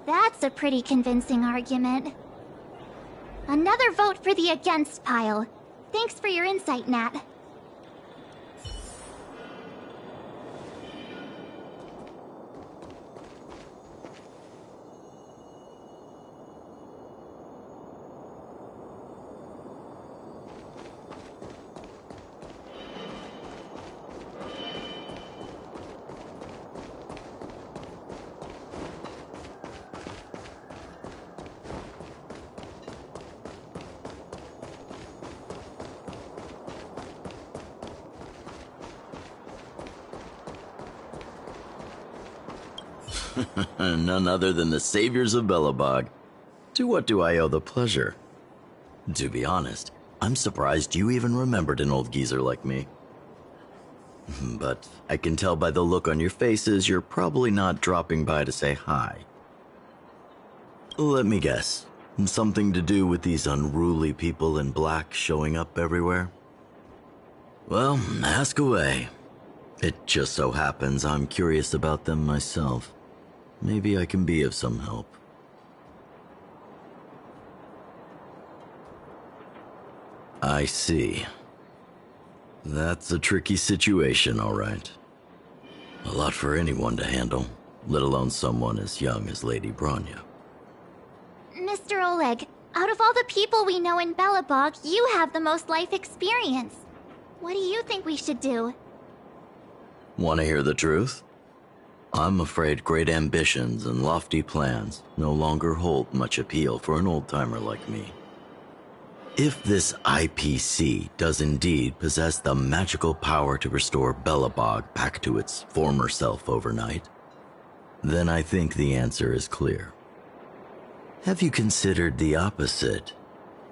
that's a pretty convincing argument. Another vote for the against pile. Thanks for your insight, Nat. None other than the saviors of Belobog. To what do I owe the pleasure? To be honest, I'm surprised you even remembered an old geezer like me. But I can tell by the look on your faces you're probably not dropping by to say hi. Let me guess. Something to do with these unruly people in black showing up everywhere? Well, ask away. It just so happens I'm curious about them myself. Maybe I can be of some help. I see. That's a tricky situation, all right. A lot for anyone to handle, let alone someone as young as Lady Bronya. Mr. Oleg, out of all the people we know in Belobog, you have the most life experience. What do you think we should do? Want to hear the truth? I'm afraid great ambitions and lofty plans no longer hold much appeal for an old-timer like me. If this IPC does indeed possess the magical power to restore Belobog back to its former self overnight, then I think the answer is clear. Have you considered the opposite?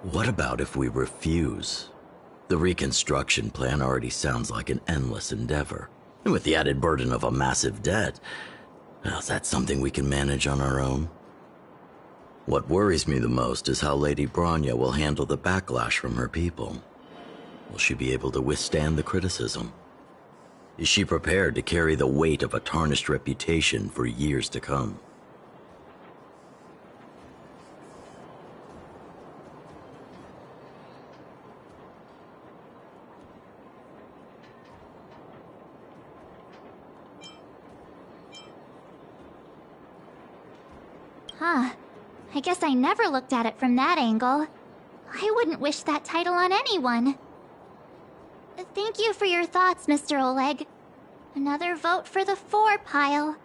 What about if we refuse? The reconstruction plan already sounds like an endless endeavor. And with the added burden of a massive debt, well, is that something we can manage on our own? What worries me the most is how Lady Bronya will handle the backlash from her people. Will she be able to withstand the criticism? Is she prepared to carry the weight of a tarnished reputation for years to come? Huh. I guess I never looked at it from that angle. I wouldn't wish that title on anyone. Thank you for your thoughts, Mr. Oleg. Another vote for the 4 pile.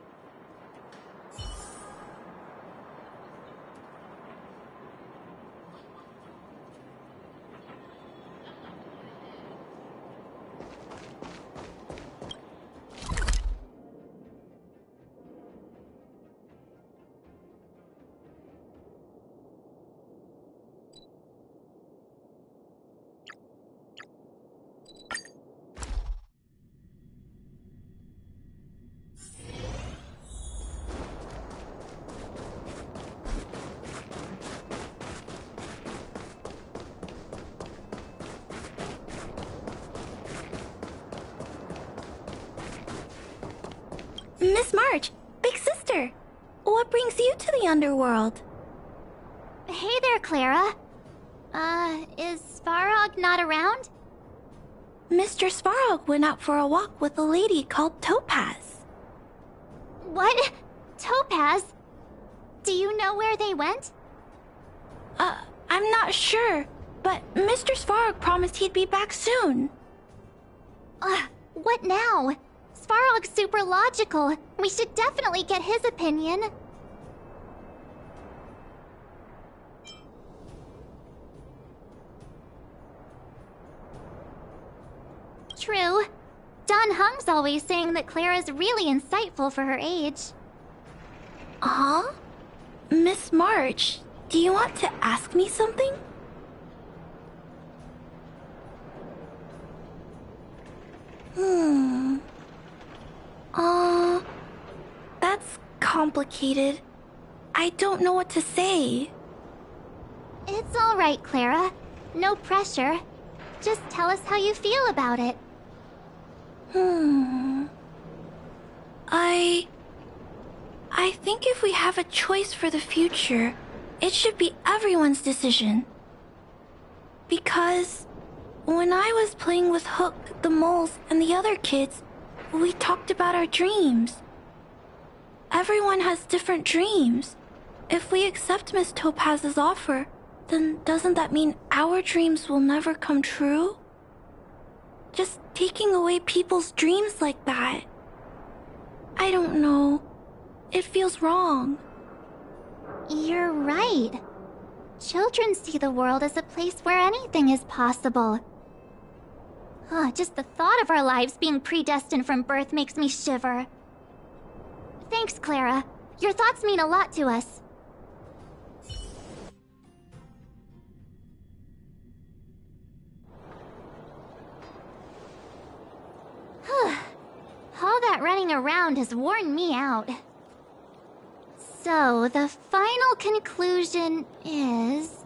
Miss March, big sister, what brings you to the underworld? Hey there, Clara. Is Svarog not around? Mr. Svarog went out for a walk with a lady called Topaz. What? Topaz? Do you know where they went? I'm not sure, but Mr. Svarog promised he'd be back soon. What now? Svarog's super logical. We should definitely get his opinion. True. Don Hung's always saying that Clara's really insightful for her age. Huh? Miss March, do you want to ask me something? That's complicated. I don't know what to say. It's all right, Clara. No pressure. Just tell us how you feel about it. I think if we have a choice for the future, it should be everyone's decision. Because when I was playing with Hook, the moles, and the other kids, we talked about our dreams. Everyone has different dreams. If we accept Miss Topaz's offer, then doesn't that mean our dreams will never come true? Just taking away people's dreams like that. I don't know. It feels wrong. You're right. Children see the world as a place where anything is possible. Just the thought of our lives being predestined from birth makes me shiver. Thanks, Clara. Your thoughts mean a lot to us. All that running around has worn me out. So, the final conclusion is...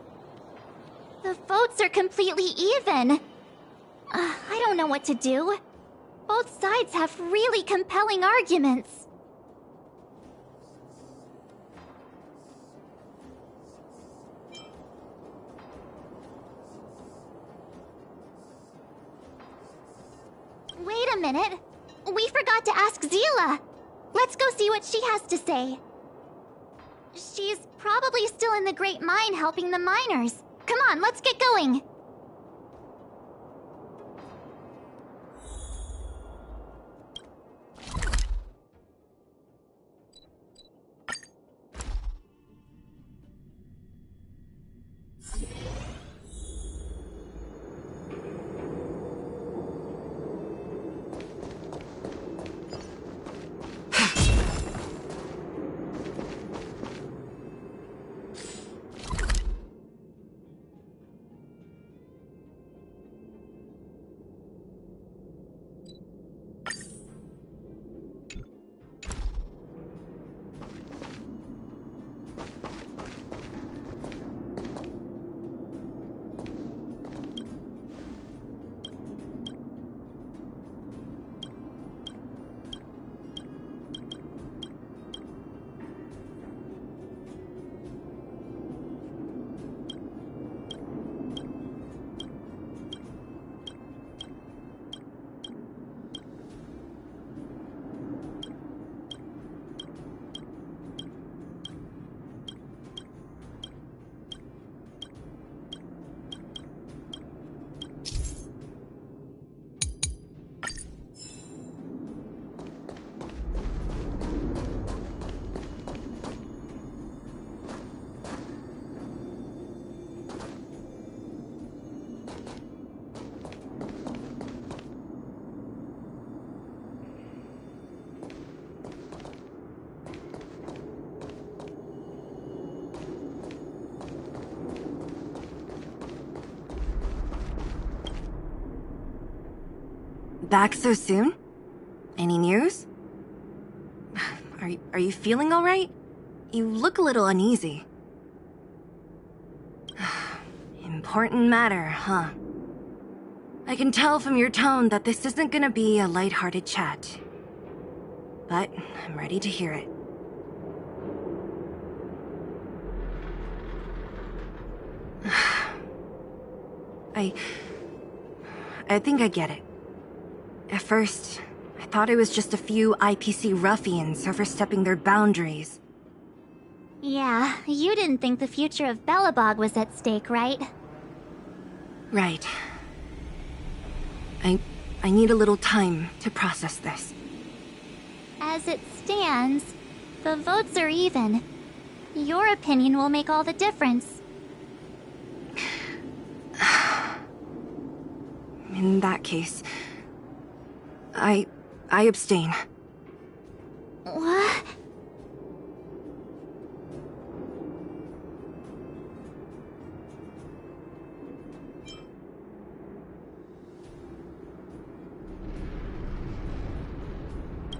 the votes are completely even. I don't know what to do. Both sides have really compelling arguments. Wait a minute. We forgot to ask Zila. Let's go see what she has to say. She's probably still in the Great Mine helping the miners. Come on, let's get going. Back so soon? Any news? Are you feeling all right? You look a little uneasy. Important matter, huh? I can tell from your tone that this isn't gonna be a lighthearted chat. But I'm ready to hear it. I think I get it. At first, I thought it was just a few IPC ruffians overstepping their boundaries. Yeah, you didn't think the future of Belobog was at stake, right? Right. I need a little time to process this. As it stands, the votes are even. Your opinion will make all the difference. In that case, I abstain. What?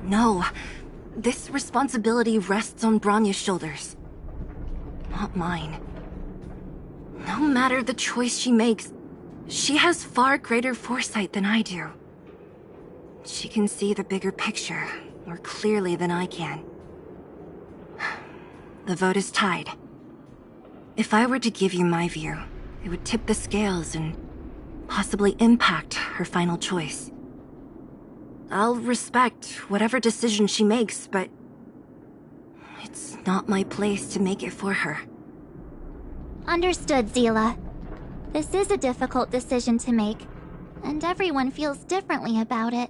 No. This responsibility rests on Bronya's shoulders. Not mine. No matter the choice she makes, she has far greater foresight than I do. She can see the bigger picture more clearly than I can. The vote is tied. If I were to give you my view, it would tip the scales and possibly impact her final choice. I'll respect whatever decision she makes, but it's not my place to make it for her. Understood, Zila. This is a difficult decision to make, and everyone feels differently about it.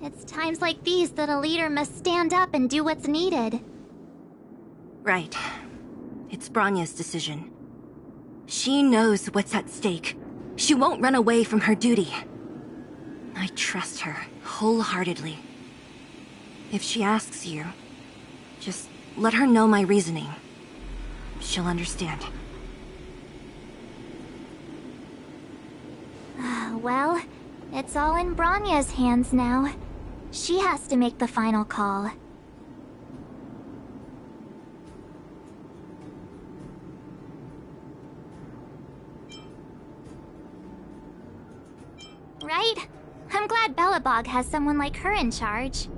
It's times like these that a leader must stand up and do what's needed. Right. It's Bronya's decision. She knows what's at stake. She won't run away from her duty. I trust her wholeheartedly. If she asks you, Just let her know my reasoning. She'll understand. Well, it's all in Bronya's hands now. She has to make the final call. Right? I'm glad Bellabog has someone like her in charge.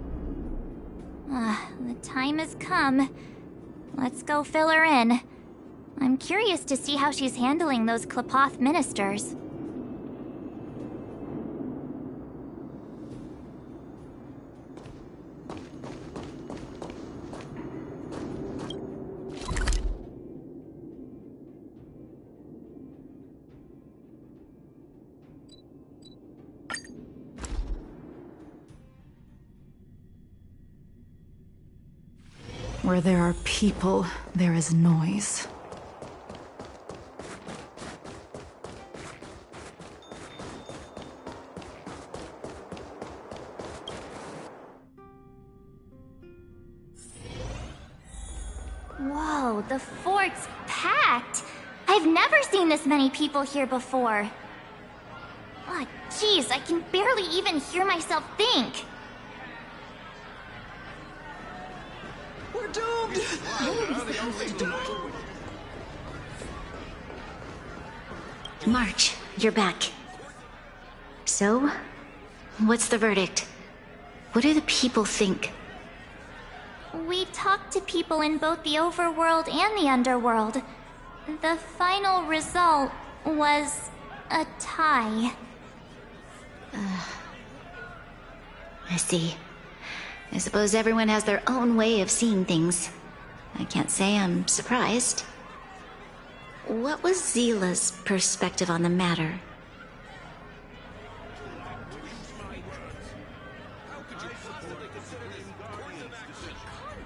The time has come. Let's go fill her in. I'm curious to see how she's handling those Klapoth ministers. Where there are people, there is noise. Whoa, the fort's packed! I've never seen this many people here before. Oh, jeez, I can barely even hear myself think. We're doomed! March, you're back. So, what's the verdict? What do the people think? We talked to people in both the overworld and the underworld. The final result was a tie. I see. I suppose everyone has their own way of seeing things. I can't say I'm surprised. What was Zila's perspective on the matter?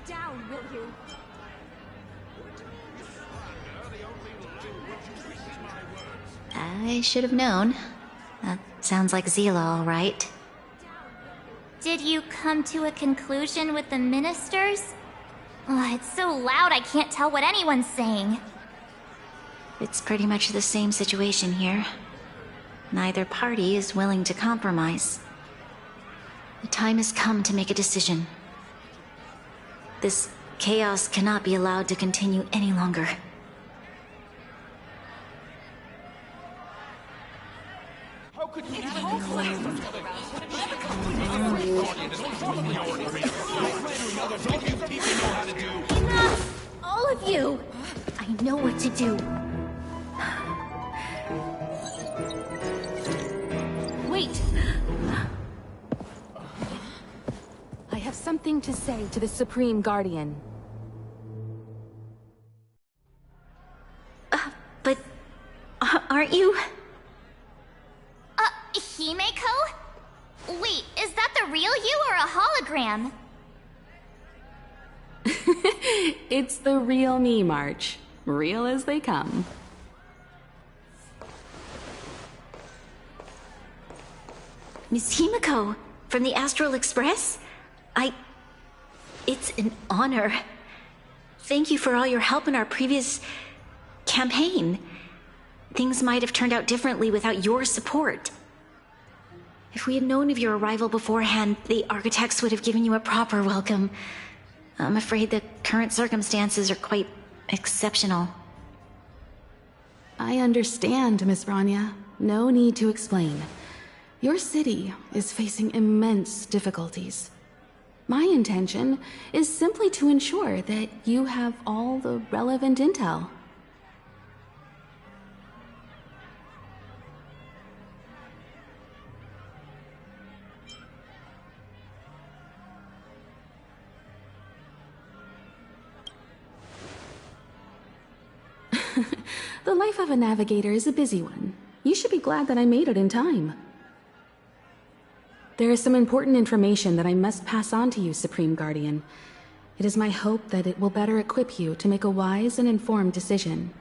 Down, will you? I should have known. That sounds like Zila, all right. Did you come to a conclusion with the ministers? It's so loud I can't tell what anyone's saying. It's pretty much the same situation here. Neither party is willing to compromise. The time has come to make a decision. This chaos cannot be allowed to continue any longer. How could you Enough! All of you! I know what to do. Wait! I have something to say to the Supreme Guardian. But aren't you? Himeko? Wait, is that the real you or a hologram? It's the real me, March. Real as they come. Miss Himeko, from the Astral Express? It's an honor. Thank you for all your help in our previous campaign. Things might have turned out differently without your support. If we had known of your arrival beforehand, the architects would have given you a proper welcome. I'm afraid the current circumstances are quite exceptional. I understand, Miss Branya. No need to explain. Your city is facing immense difficulties. My intention is simply to ensure that you have all the relevant intel. The life of a navigator is a busy one. You should be glad that I made it in time. There is some important information that I must pass on to you, Supreme Guardian. It is my hope that it will better equip you to make a wise and informed decision.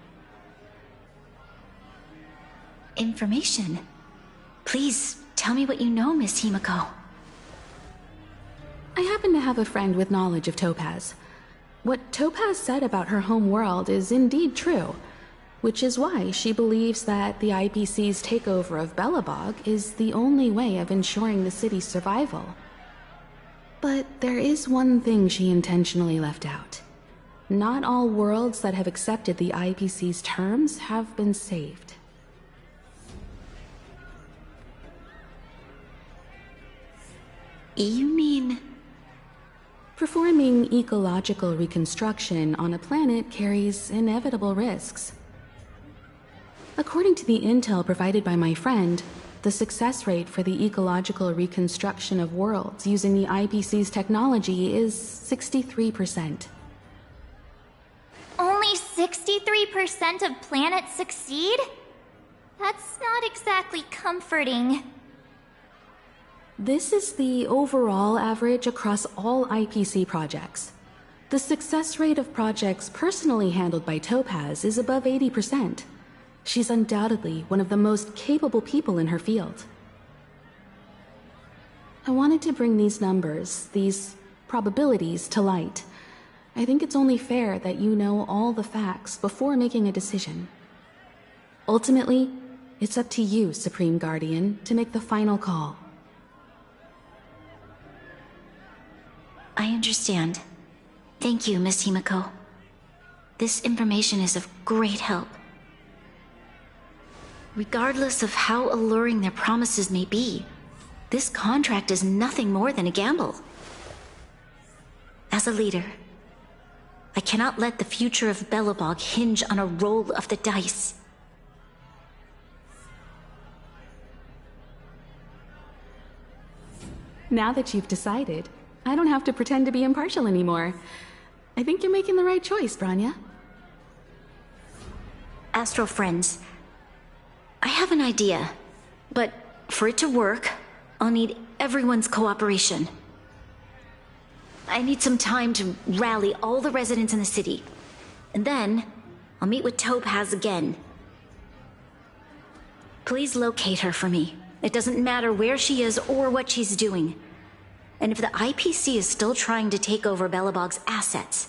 Information? Please, tell me what you know, Miss Himeko. I happen to have a friend with knowledge of Topaz. What Topaz said about her home world is indeed true, which is why she believes that the IPC's takeover of Belobog is the only way of ensuring the city's survival. But there is one thing she intentionally left out. Not all worlds that have accepted the IPC's terms have been saved. You mean... Performing ecological reconstruction on a planet carries inevitable risks. According to the intel provided by my friend, the success rate for the ecological reconstruction of worlds using the IPC's technology is 63%. Only 63% of planets succeed? That's not exactly comforting. This is the overall average across all IPC projects. The success rate of projects personally handled by Topaz is above 80%. She's undoubtedly one of the most capable people in her field. I wanted to bring these numbers, these probabilities, to light. I think it's only fair that you know all the facts before making a decision. Ultimately, it's up to you, Supreme Guardian, to make the final call. I understand. Thank you, Miss Himiko. This information is of great help. Regardless of how alluring their promises may be, this contract is nothing more than a gamble. As a leader, I cannot let the future of Belobog hinge on a roll of the dice. Now that you've decided, I don't have to pretend to be impartial anymore. I think you're making the right choice, Branya. Astro friends, I have an idea, but for it to work, I'll need everyone's cooperation. I need some time to rally all the residents in the city, and then I'll meet with Topaz again. Please locate her for me. It doesn't matter where she is or what she's doing. And if the IPC is still trying to take over Belobog's assets,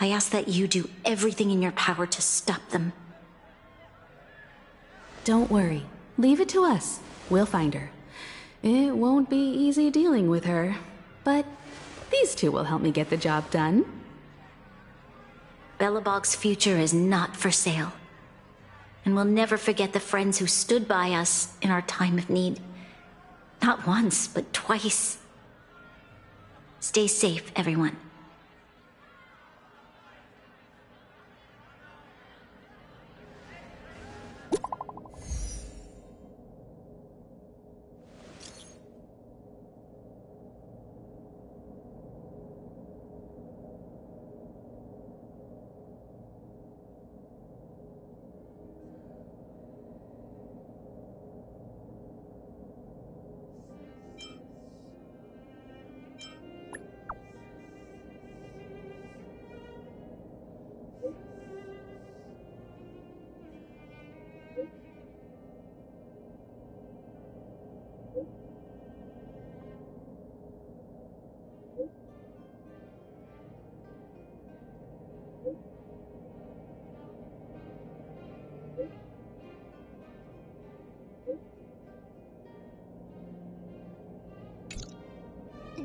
I ask that you do everything in your power to stop them. Don't worry. Leave it to us. We'll find her. It won't be easy dealing with her, but these two will help me get the job done. Belobog's future is not for sale, and we'll never forget the friends who stood by us in our time of need. Not once, but twice. Stay safe, everyone.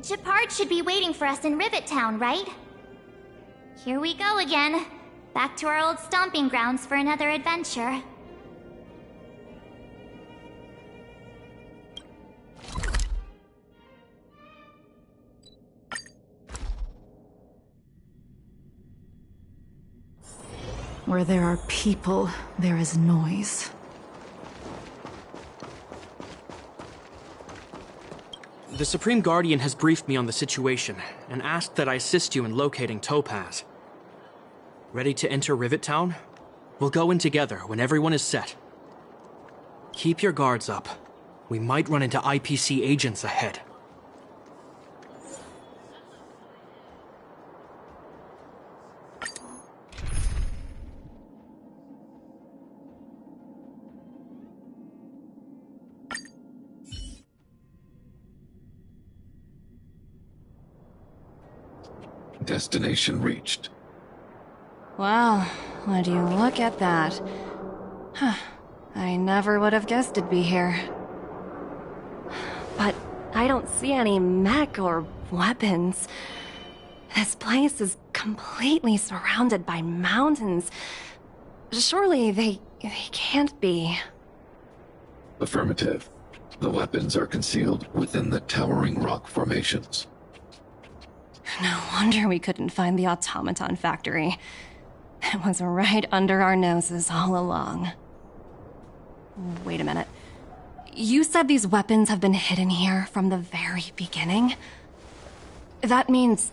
Gepard should be waiting for us in Rivet Town, right? Here we go again. Back to our old stomping grounds for another adventure. Where there are people, there is noise. The Supreme Guardian has briefed me on the situation and asked that I assist you in locating Topaz. Ready to enter Rivet Town? We'll go in together when everyone is set. Keep your guards up. We might run into IPC agents ahead. destination reached. Wow, would you look at that? Huh. I never would have guessed it'd be here. But I don't see any mech or weapons. This place is completely surrounded by mountains. Surely they can't be. Affirmative. The weapons are concealed within the towering rock formations. No wonder we couldn't find the automaton factory. It was right under our noses all along. Wait a minute. You said these weapons have been hidden here from the very beginning? That means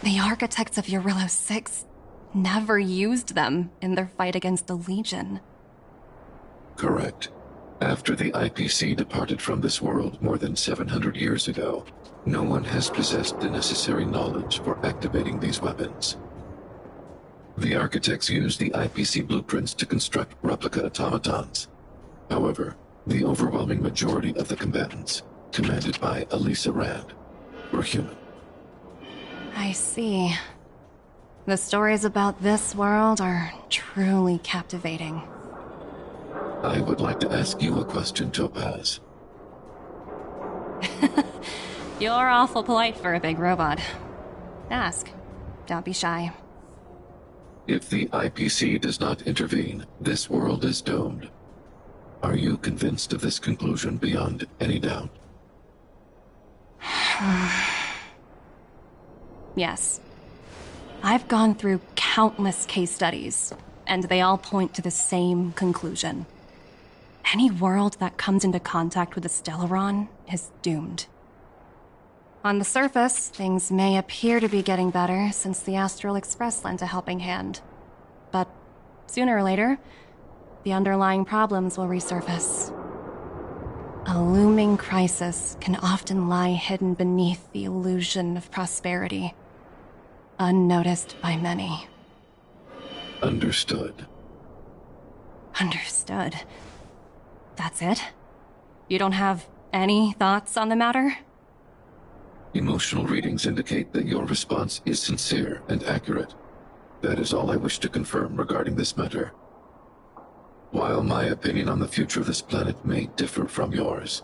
the architects of Eurillo 6 never used them in their fight against the Legion. Correct. After the IPC departed from this world more than 700 years ago, no one has possessed the necessary knowledge for activating these weapons. The architects used the IPC blueprints to construct replica automatons. However, the overwhelming majority of the combatants, commanded by Elisa Rand, were human. I see. The stories about this world are truly captivating. I would like to ask you a question, Topaz. You're awful polite for a big robot. Ask. Don't be shy. If the IPC does not intervene, this world is doomed. Are you convinced of this conclusion beyond any doubt? Yes. I've gone through countless case studies, and they all point to the same conclusion. Any world that comes into contact with a Stellaron is doomed. On the surface, things may appear to be getting better since the Astral Express lent a helping hand. But sooner or later, the underlying problems will resurface. A looming crisis can often lie hidden beneath the illusion of prosperity, unnoticed by many. Understood. Understood. That's it? You don't have any thoughts on the matter? Emotional readings indicate that your response is sincere and accurate. That is all I wish to confirm regarding this matter. While my opinion on the future of this planet may differ from yours,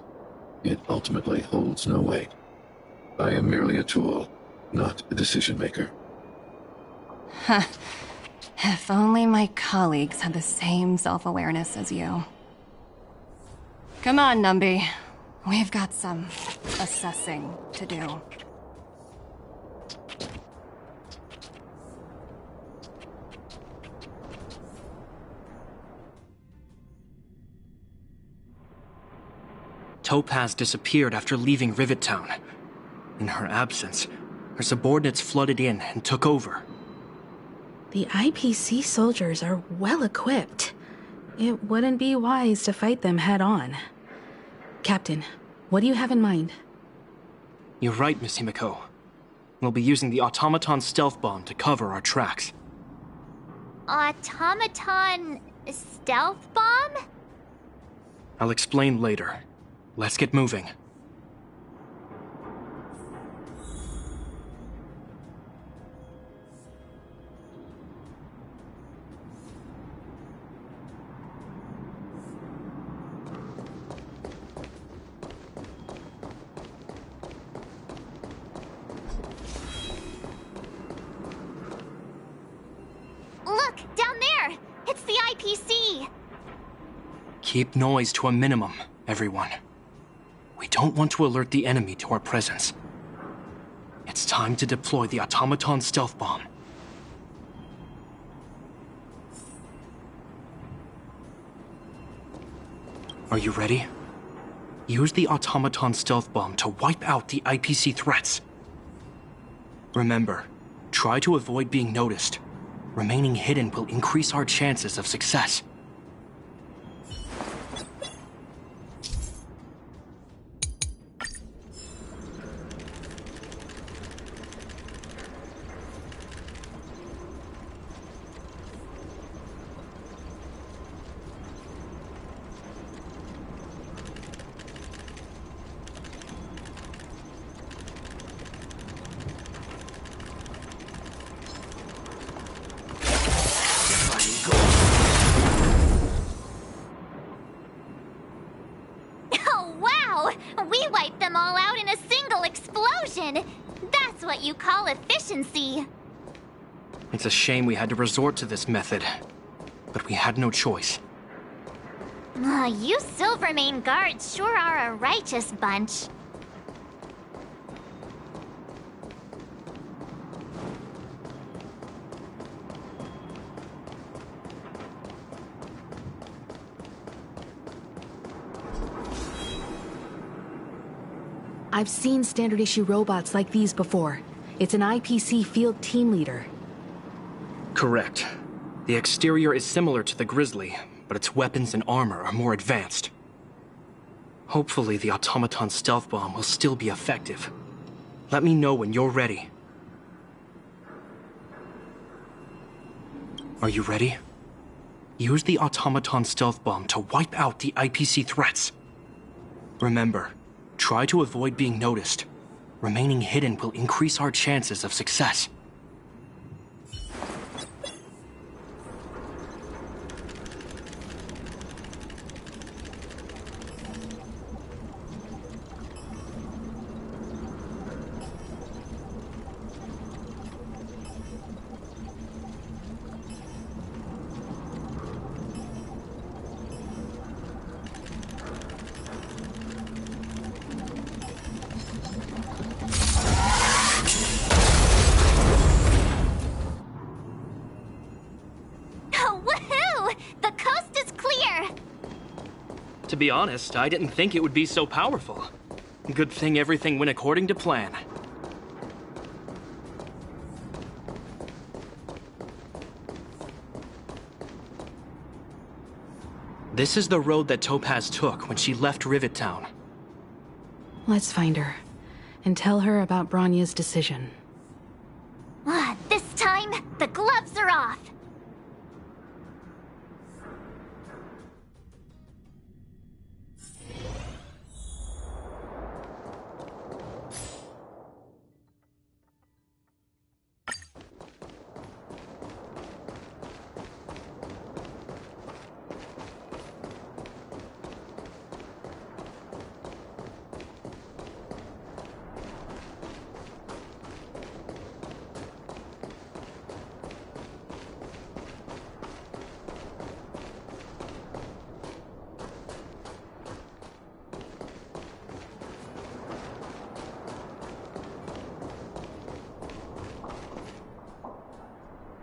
it ultimately holds no weight. I am merely a tool, not a decision-maker. Huh. If only my colleagues had the same self-awareness as you. Come on, Numby. We've got some assessing to do. Topaz disappeared after leaving Rivet Town. In her absence, her subordinates flooded in and took over. The IPC soldiers are well equipped. It wouldn't be wise to fight them head on. Captain, what do you have in mind? You're right, Miss Himiko. We'll be using the automaton stealth bomb to cover our tracks. Automaton stealth bomb? I'll explain later. Let's get moving. Look, down there! It's the IPC! Keep noise to a minimum, everyone. We don't want to alert the enemy to our presence. It's time to deploy the automaton stealth bomb. Are you ready? Use the automaton stealth bomb to wipe out the IPC threats. Remember, try to avoid being noticed. Remaining hidden will increase our chances of success. call efficiency. It's a shame we had to resort to this method, but we had no choice. You Silvermane guards sure are a righteous bunch. I've seen standard issue robots like these before. It's an IPC field team leader. Correct. The exterior is similar to the Grizzly, but its weapons and armor are more advanced. Hopefully the automaton stealth bomb will still be effective. Let me know when you're ready. Are you ready? Use the automaton stealth bomb to wipe out the IPC threats. Remember, try to avoid being noticed. Remaining hidden will increase our chances of success. To be honest, I didn't think it would be so powerful. Good thing everything went according to plan. This is the road that Topaz took when she left Rivet Town. Let's find her, and tell her about Bronya's decision. This time, the gloves are off!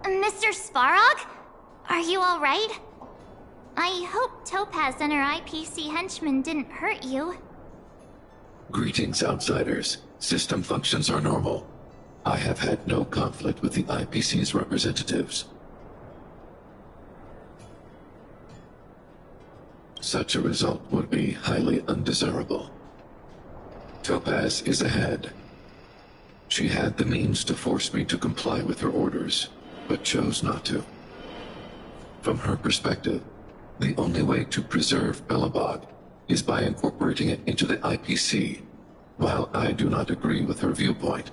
Mr. Svarog? Are you alright? I hope Topaz and her IPC henchmen didn't hurt you. Greetings, outsiders. System functions are normal. I have had no conflict with the IPC's representatives. Such a result would be highly undesirable. Topaz is ahead. She had the means to force me to comply with her orders, but chose not to. From her perspective, the only way to preserve Belobog is by incorporating it into the IPC. While I do not agree with her viewpoint,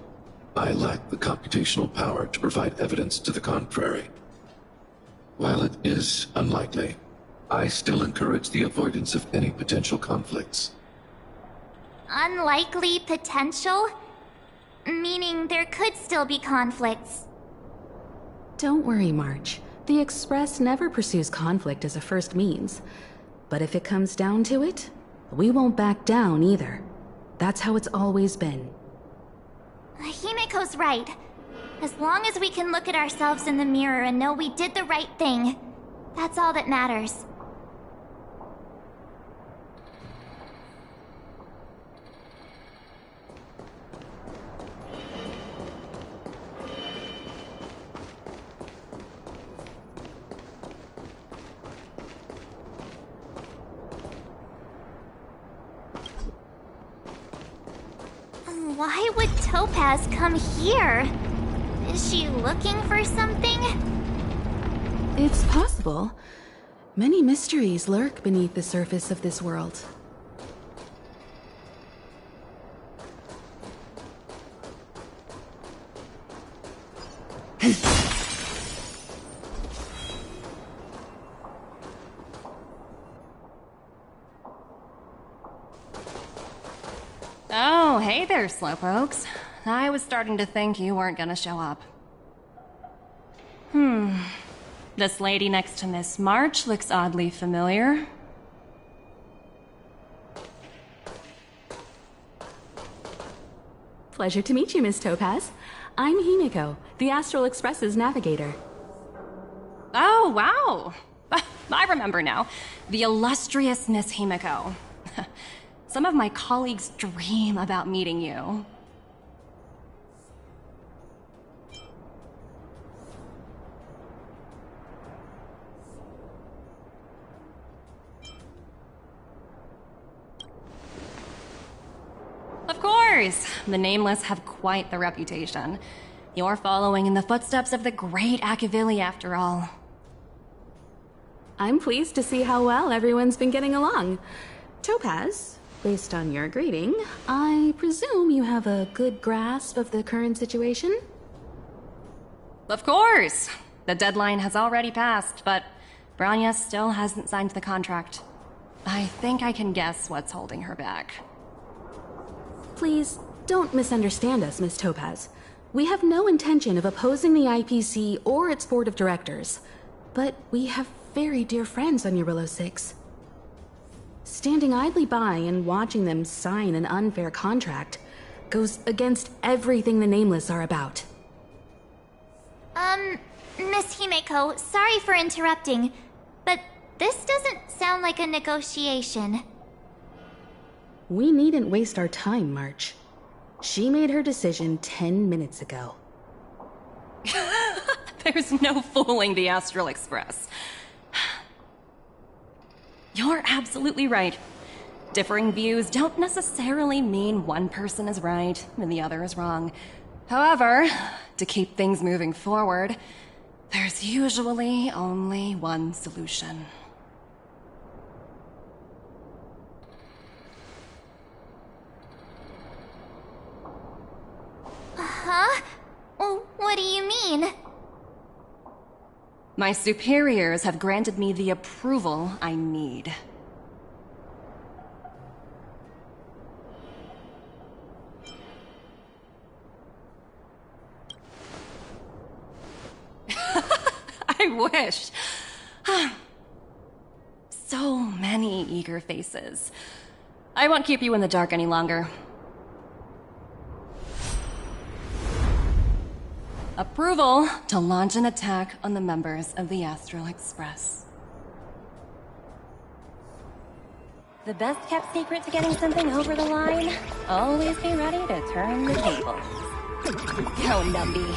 I lack the computational power to provide evidence to the contrary. While it is unlikely, I still encourage the avoidance of any potential conflicts. Unlikely potential? Meaning there could still be conflicts. Don't worry, March. The Express never pursues conflict as a first means. But if it comes down to it, we won't back down either. That's how it's always been. Himiko's right. As long as we can look at ourselves in the mirror and know we did the right thing, that's all that matters. Why would Topaz come here? Is she looking for something? It's possible. Many mysteries lurk beneath the surface of this world. Oh, hey there, slowpokes. I was starting to think you weren't gonna show up. This lady next to Miss March looks oddly familiar. Pleasure to meet you, Miss Topaz. I'm Himiko, the Astral Express's navigator. Oh, wow. I remember now. The illustrious Miss Himiko. Some of my colleagues dream about meeting you. Of course! The Nameless have quite the reputation. You're following in the footsteps of the great Akavili, after all. I'm pleased to see how well everyone's been getting along. Topaz, based on your greeting, I presume you have a good grasp of the current situation? Of course! The deadline has already passed, but Bronya still hasn't signed the contract. I think I can guess what's holding her back. Please, don't misunderstand us, Miss Topaz. We have no intention of opposing the IPC or its board of directors, but we have very dear friends on Eurillo 6. Standing idly by and watching them sign an unfair contract goes against everything the Nameless are about. Miss Himeko, sorry for interrupting, but this doesn't sound like a negotiation. We needn't waste our time, March. She made her decision 10 minutes ago. There's no fooling the Astral Express. You're absolutely right. Differing views don't necessarily mean one person is right and the other is wrong. However, to keep things moving forward, there's usually only one solution. Huh? What do you mean? My superiors have granted me the approval I need. I wish. So many eager faces. I won't keep you in the dark any longer. Approval to launch an attack on the members of the Astral Express. The best kept secret to getting something over the line? Always be ready to turn the tables. Go, Numby.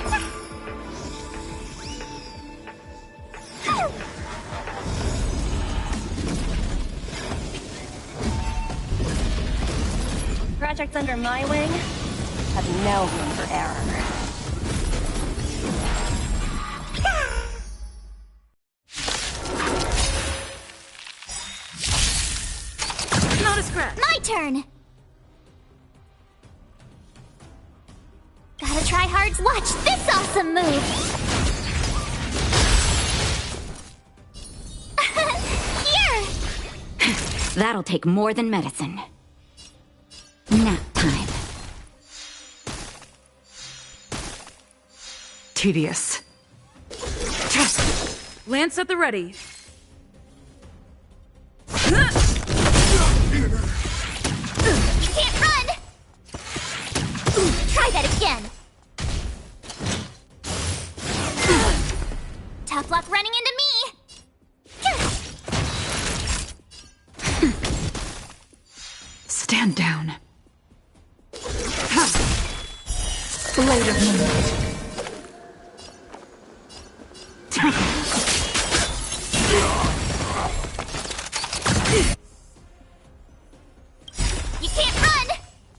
Projects under my wing have no room for error. Not a scratch. My turn! Gotta try hard. Watch this awesome move! Here! That'll take more than medicine. Nap time. Tedious. Lance at the ready. You can't run! Try that again! Tough luck running into me! Stand down. Blade of Moonlight. You can't run!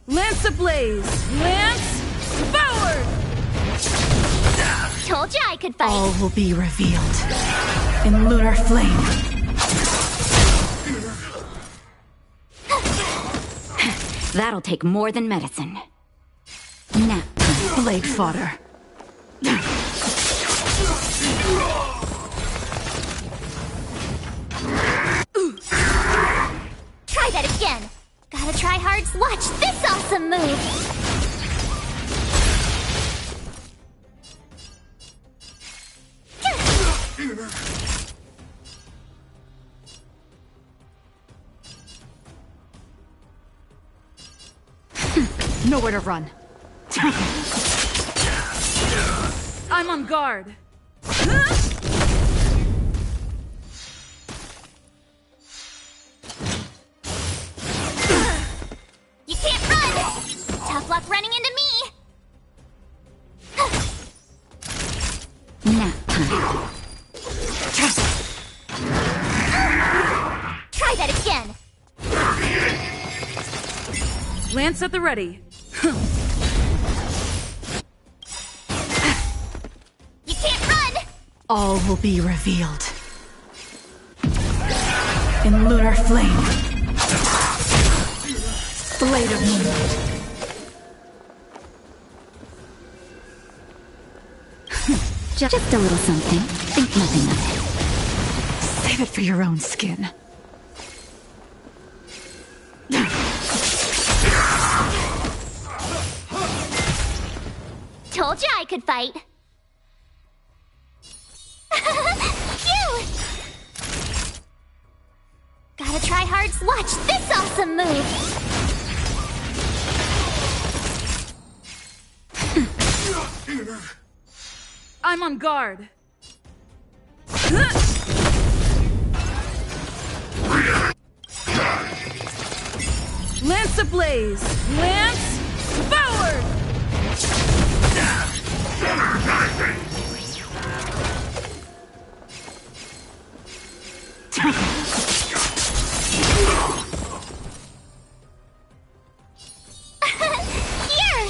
Lance ablaze! Lance forward! Told you I could fight. All will be revealed in lunar flame. That'll take more than medicine. Nap time. Blade fodder. Try that again. Gotta try hard. Watch this awesome move. Nowhere to run. I'm on guard. You can't run! Tough luck running into me! Nap time. Try that again! Lance at the ready. You can't run! All will be revealed. In lunar flame. Blade of moonlight. Just a little something. Think nothing of it. Save it for your own skin. Told you I could fight. Phew! Gotta try hard. Watch this awesome move! I'm on guard. Lance ablaze! Lance forward! Here!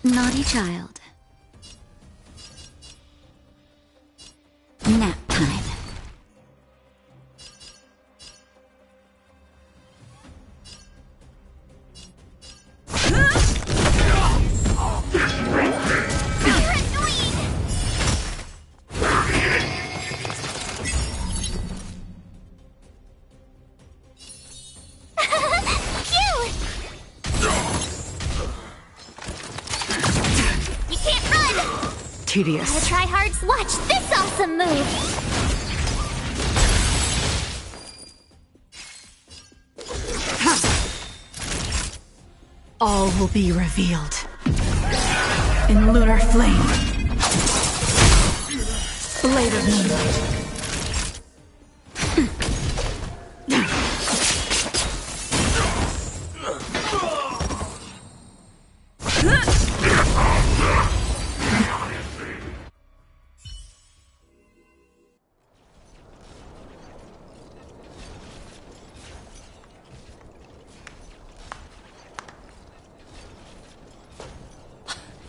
Naughty child. Nap time. Tedious. Gotta try hard. Watch this awesome move! All will be revealed. In lunar flame. Blade of moonlight.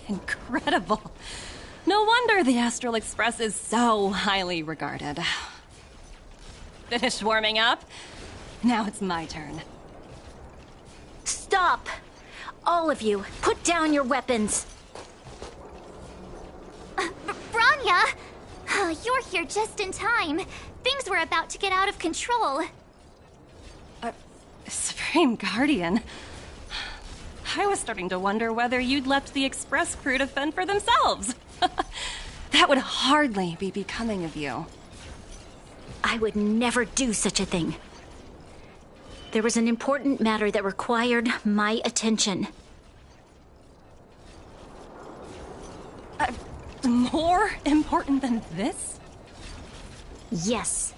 Incredible. No wonder the Astral Express is so highly regarded. Finished warming up? Now it's my turn. Stop! All of you, put down your weapons. Branya! You're here just in time. Things were about to get out of control. Supreme Guardian. I was starting to wonder whether you'd left the Express crew to fend for themselves. That would hardly be becoming of you. I would never do such a thing. There was an important matter that required my attention. More important than this? Yes.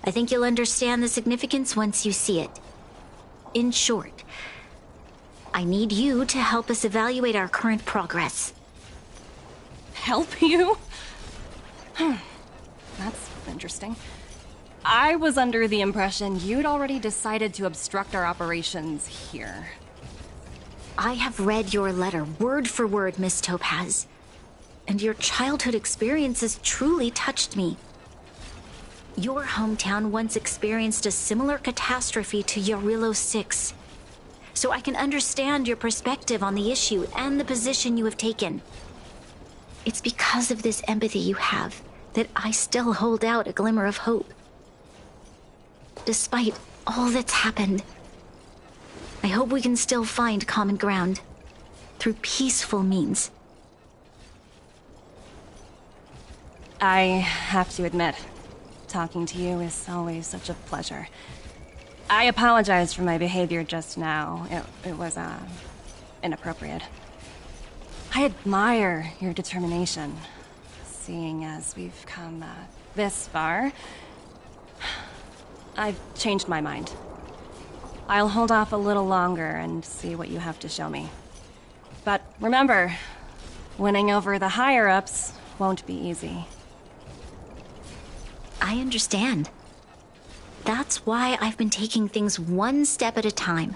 I think you'll understand the significance once you see it. In short, I need you to help us evaluate our current progress. Help you? That's interesting. I was under the impression you'd already decided to obstruct our operations here. I have read your letter word for word, Miss Topaz. And your childhood experiences truly touched me. Your hometown once experienced a similar catastrophe to Yarilo 6. So I can understand your perspective on the issue and the position you have taken. It's because of this empathy you have that I still hold out a glimmer of hope. Despite all that's happened, I hope we can still find common ground through peaceful means. I have to admit, talking to you is always such a pleasure. I apologize for my behavior just now. It was, inappropriate. I admire your determination, seeing as we've come, this far. I've changed my mind. I'll hold off a little longer and see what you have to show me. But remember, winning over the higher-ups won't be easy. I understand. That's why I've been taking things one step at a time.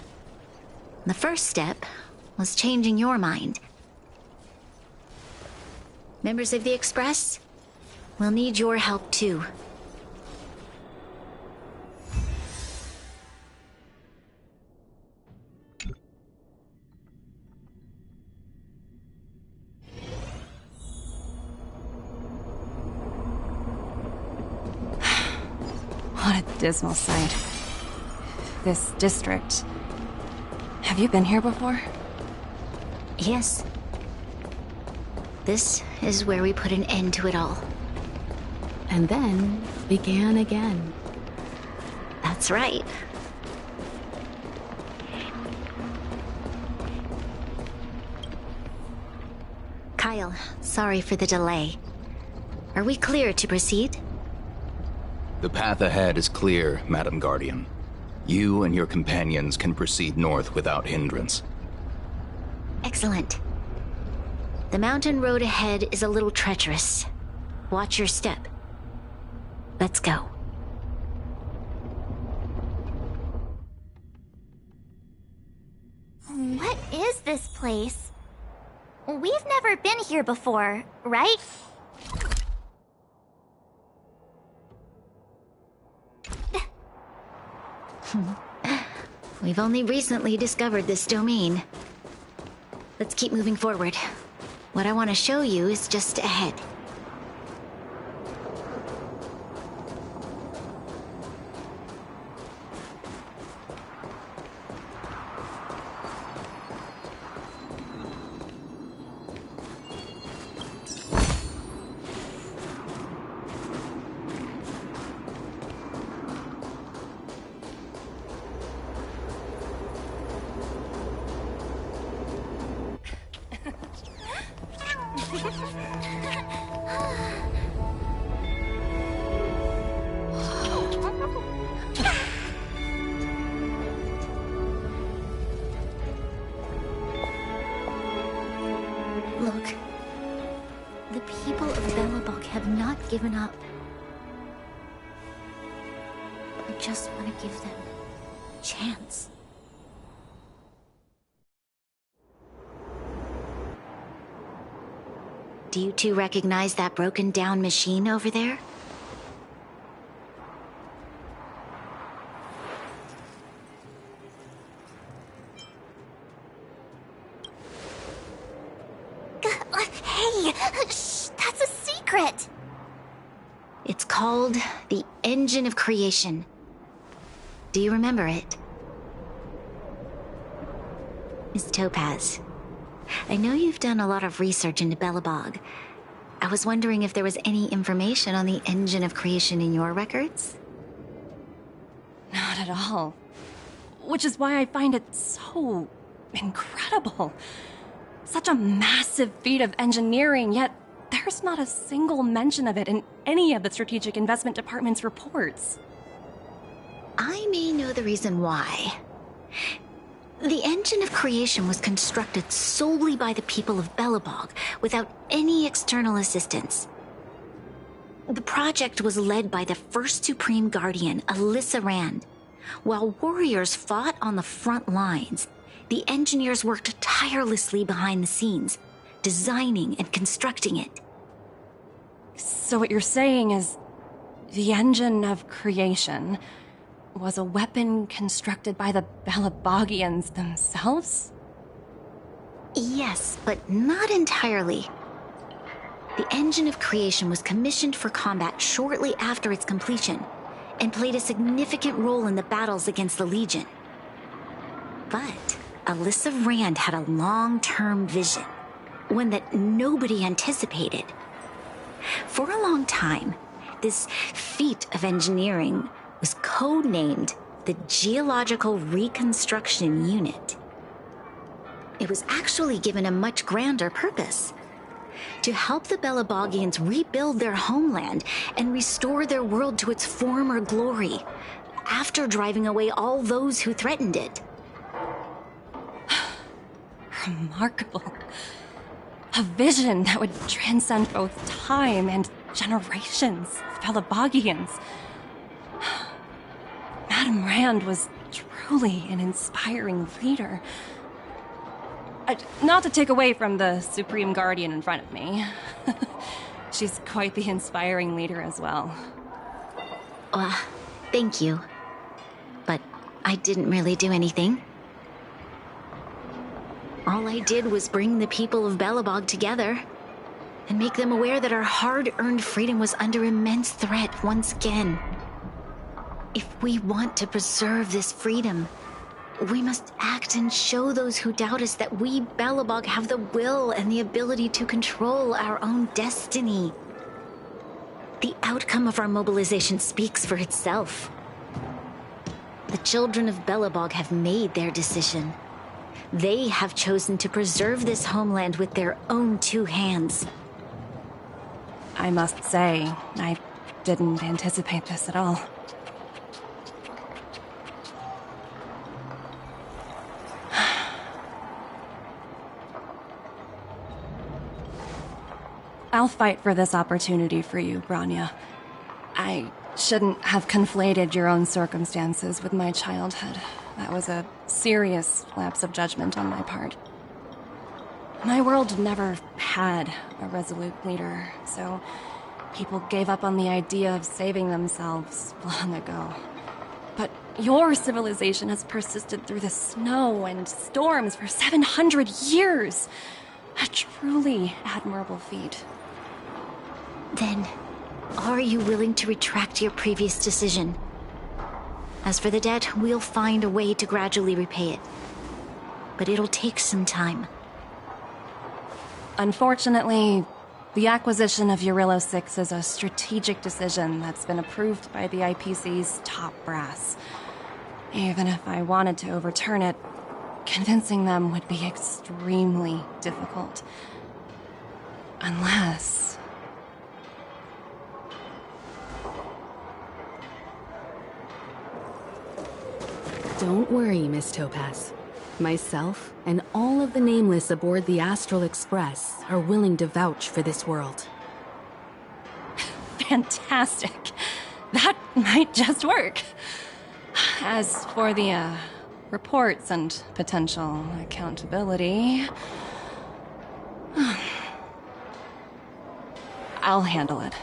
The first step was changing your mind. Members of the Express, we'll need your help too. What a dismal sight. This district. Have you been here before? Yes. This is where we put an end to it all. And then began again. That's right. Kyle, sorry for the delay. Are we clear to proceed? The path ahead is clear, Madam Guardian. You and your companions can proceed north without hindrance. Excellent. The mountain road ahead is a little treacherous. Watch your step. Let's go. What is this place? We've never been here before, right? We've only recently discovered this domain. Let's keep moving forward. What I want to show you is just ahead. Look. The people of Belobog have not given up. I just want to give them a chance. Do you two recognize that broken down machine over there? Hey, shh, that's a secret. It's called the Engine of Creation. Do you remember it? Miss Topaz, I know you've done a lot of research into Belobog. I was wondering if there was any information on the Engine of Creation in your records? Not at all. Which is why I find it so incredible. Such a massive feat of engineering, yet there's not a single mention of it in any of the Strategic Investment Department's reports. I may know the reason why. The Engine of Creation was constructed solely by the people of Belobog, without any external assistance. The project was led by the first Supreme Guardian, Alyssa Rand. While warriors fought on the front lines, the engineers worked tirelessly behind the scenes, designing and constructing it. So what you're saying is, the Engine of Creation was a weapon constructed by the Belabogians themselves? Yes, but not entirely. The Engine of Creation was commissioned for combat shortly after its completion, and played a significant role in the battles against the Legion. But Alyssa Rand had a long-term vision, one that nobody anticipated. For a long time, this feat of engineering was codenamed the Geological Reconstruction Unit. It was actually given a much grander purpose: to help the Belabogians rebuild their homeland and restore their world to its former glory, after driving away all those who threatened it. Remarkable. A vision that would transcend both time and generations of Belabogians. Madame Rand was truly an inspiring leader. Not to take away from the Supreme Guardian in front of me. She's quite the inspiring leader as well. Thank you. But I didn't really do anything. All I did was bring the people of Belobog together and make them aware that our hard-earned freedom was under immense threat once again. If we want to preserve this freedom, we must act and show those who doubt us that we, Belobog, have the will and the ability to control our own destiny. The outcome of our mobilization speaks for itself. The children of Belobog have made their decision. They have chosen to preserve this homeland with their own two hands. I must say, I didn't anticipate this at all. I'll fight for this opportunity for you, Branya. I shouldn't have conflated your own circumstances with my childhood. That was a serious lapse of judgment on my part. My world never had a resolute leader, so people gave up on the idea of saving themselves long ago. But your civilization has persisted through the snow and storms for 700 years. A truly admirable feat. Then, are you willing to retract your previous decision? As for the debt, we'll find a way to gradually repay it. But it'll take some time. Unfortunately, the acquisition of Urilo 6 is a strategic decision that's been approved by the IPC's top brass. Even if I wanted to overturn it, convincing them would be extremely difficult. Unless... Don't worry, Miss Topaz. Myself and all of the Nameless aboard the Astral Express are willing to vouch for this world. Fantastic. That might just work. As for the, reports and potential accountability... I'll handle it.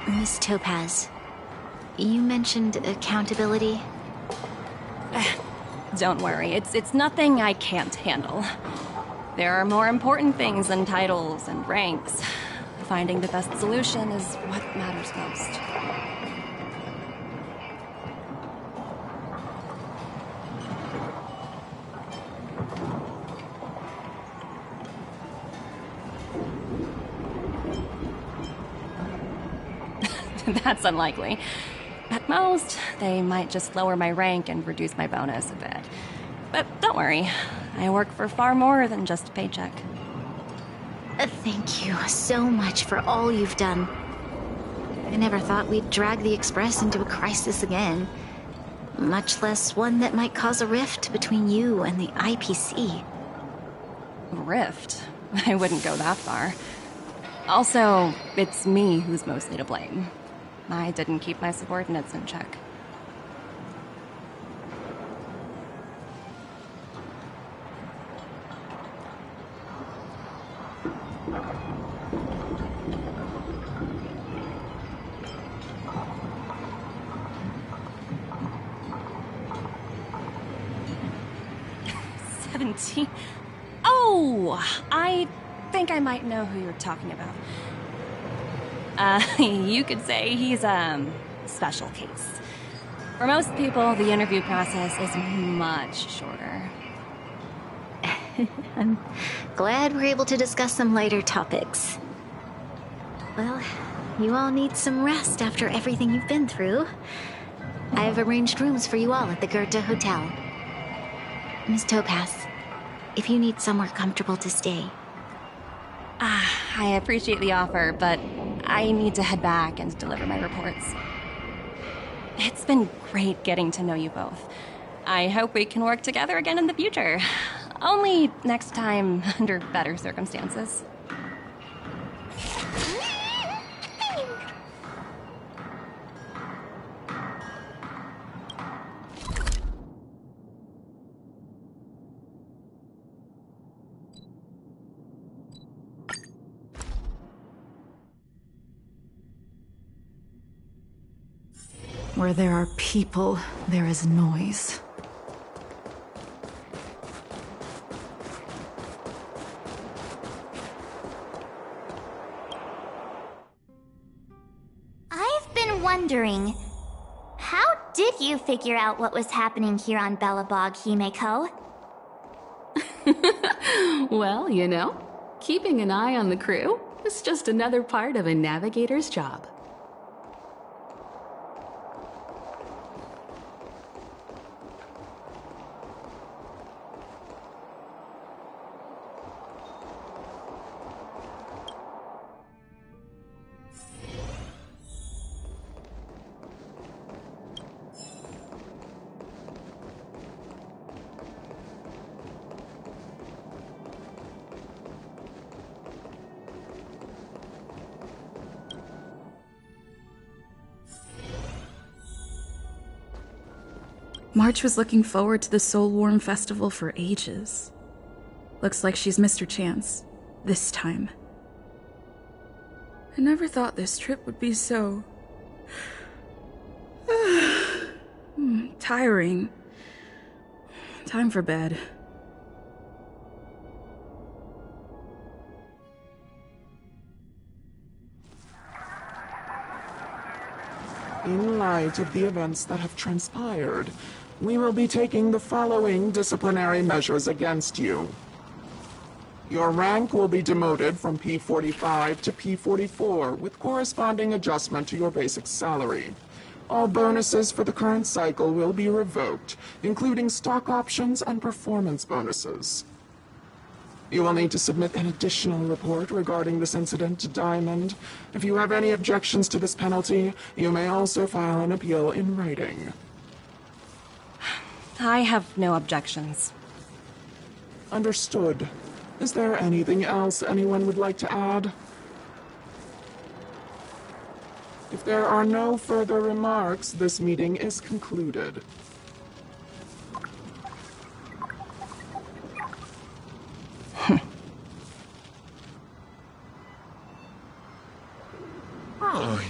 Miss Topaz, you mentioned accountability. Don't worry, it's nothing I can't handle. There are more important things than titles and ranks. Finding the best solution is what matters most. That's unlikely. At most, they might just lower my rank and reduce my bonus a bit. But don't worry, I work for far more than just a paycheck. Thank you so much for all you've done. I never thought we'd drag the Express into a crisis again, much less one that might cause a rift between you and the IPC. Rift? I wouldn't go that far. Also, it's me who's mostly to blame. I didn't keep my subordinates in check. Oh, I think I might know who you're talking about. You could say he's a special case. For most people, the interview process is much shorter. I'm glad we're able to discuss some lighter topics. Well, you all need some rest after everything you've been through. I've arranged rooms for you all at the Goethe Hotel. Miss Topaz, if you need somewhere comfortable to stay. I appreciate the offer, but I need to head back and deliver my reports. It's been great getting to know you both. I hope we can work together again in the future. Only next time under better circumstances. Where there are people, there is noise. I've been wondering, how did you figure out what was happening here on Belobog, Himeko? Well, you know, keeping an eye on the crew is just another part of a navigator's job. March was looking forward to the Soul Warm Festival for ages. Looks like she's missed her chance. This time. I never thought this trip would be so... tiring. Time for bed. In light of the events that have transpired, we will be taking the following disciplinary measures against you. Your rank will be demoted from P45 to P44 with corresponding adjustment to your basic salary. All bonuses for the current cycle will be revoked, including stock options and performance bonuses. You will need to submit an additional report regarding this incident to Diamond. If you have any objections to this penalty, you may also file an appeal in writing. I have no objections. Understood. Is there anything else anyone would like to add? If there are no further remarks, this meeting is concluded.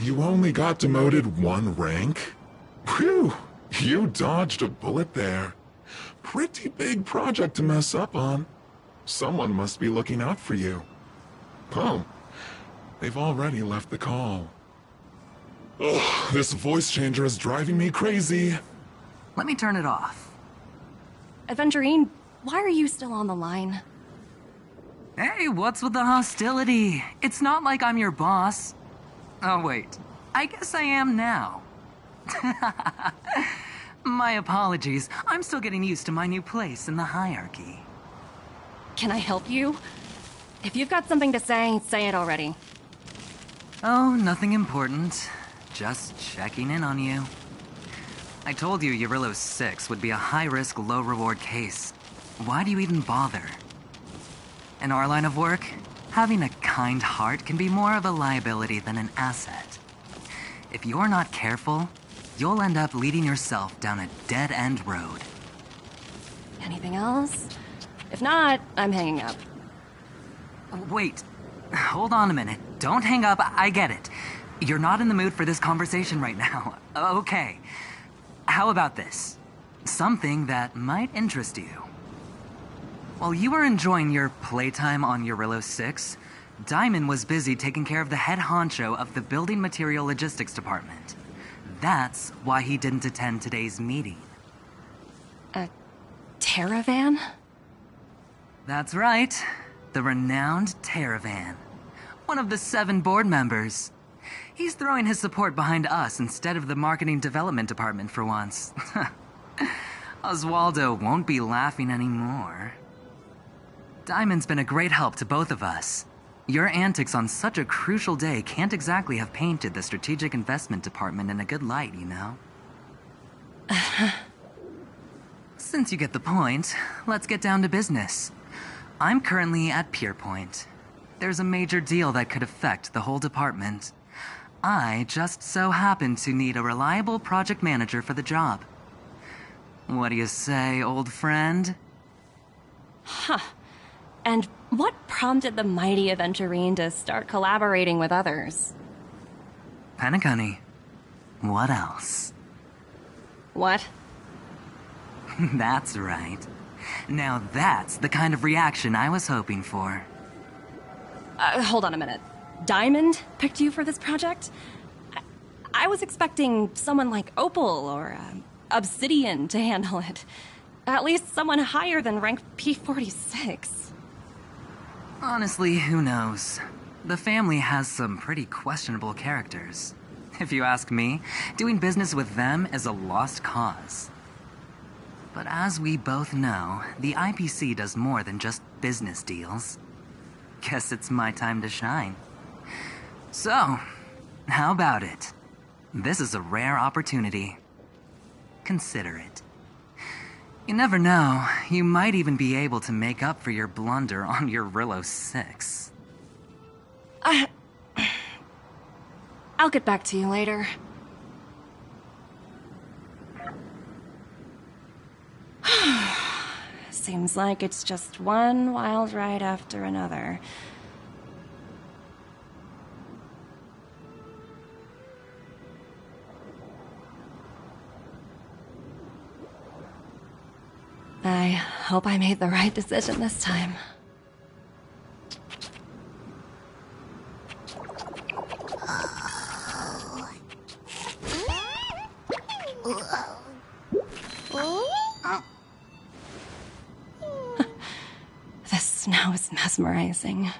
You only got demoted one rank? Whew, you dodged a bullet there. Pretty big project to mess up on. Someone must be looking out for you. Oh, they've already left the call. Ugh, this voice changer is driving me crazy. Let me turn it off. Aventurine, why are you still on the line? Hey, what's with the hostility? It's not like I'm your boss. Oh, wait. I guess I am now. My apologies. I'm still getting used to my new place in the hierarchy. Can I help you? If you've got something to say it already. Oh, nothing important. Just checking in on you. I told you Eurylos 6 would be a high-risk, low-reward case. Why do you even bother? In our line of work, having a kind heart can be more of a liability than an asset. If you're not careful, you'll end up leading yourself down a dead-end road. Anything else? If not, I'm hanging up. Wait. Hold on a minute. Don't hang up. I get it. You're not in the mood for this conversation right now. Okay. How about this? Something that might interest you. While you were enjoying your playtime on Eurillo 6, Diamond was busy taking care of the head honcho of the Building Material Logistics Department. That's why he didn't attend today's meeting. A Terravan? That's right. The renowned Terravan. One of the 7 board members. He's throwing his support behind us instead of the Marketing Development Department for once. Oswaldo won't be laughing anymore. Diamond's been a great help to both of us. Your antics on such a crucial day can't exactly have painted the Strategic Investment Department in a good light, you know? Since you get the point, let's get down to business. I'm currently at Pierpoint. There's a major deal that could affect the whole department. I just so happen to need a reliable project manager for the job. What do you say, old friend? Huh. And what prompted the mighty Aventurine to start collaborating with others? Penacony. What else? What? That's right. Now that's the kind of reaction I was hoping for. Hold on a minute. Diamond picked you for this project? I was expecting someone like Opal or Obsidian to handle it. At least someone higher than rank P46. Honestly, who knows? The family has some pretty questionable characters. If you ask me, doing business with them is a lost cause. But as we both know, the IPC does more than just business deals. Guess it's my time to shine. So, how about it? This is a rare opportunity. Consider it. You never know, you might even be able to make up for your blunder on your Eurillo 6. I'll get back to you later. Seems like it's just one wild ride after another. I hope I made the right decision this time. The snow is mesmerizing.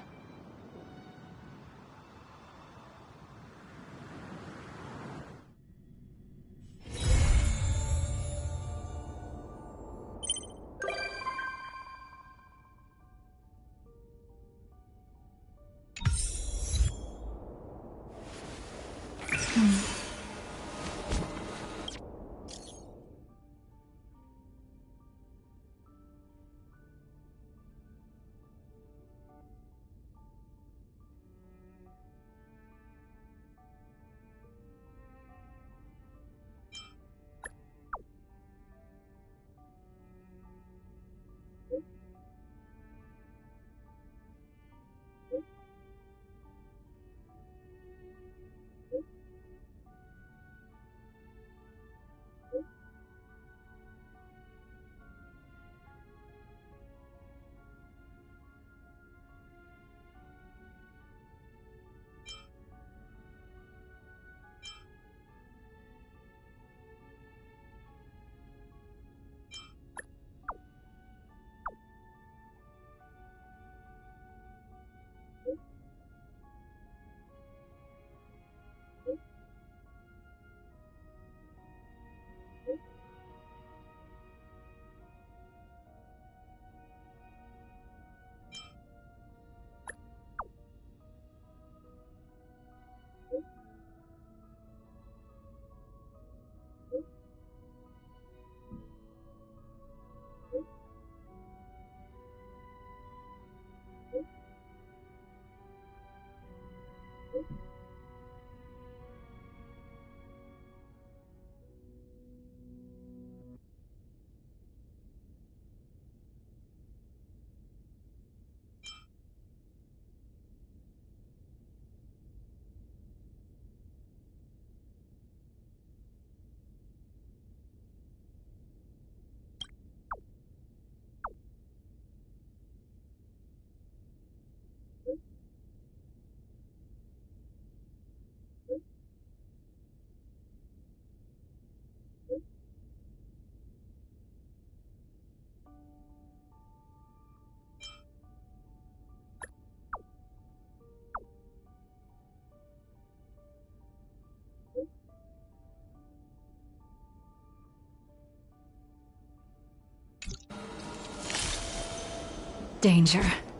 Danger.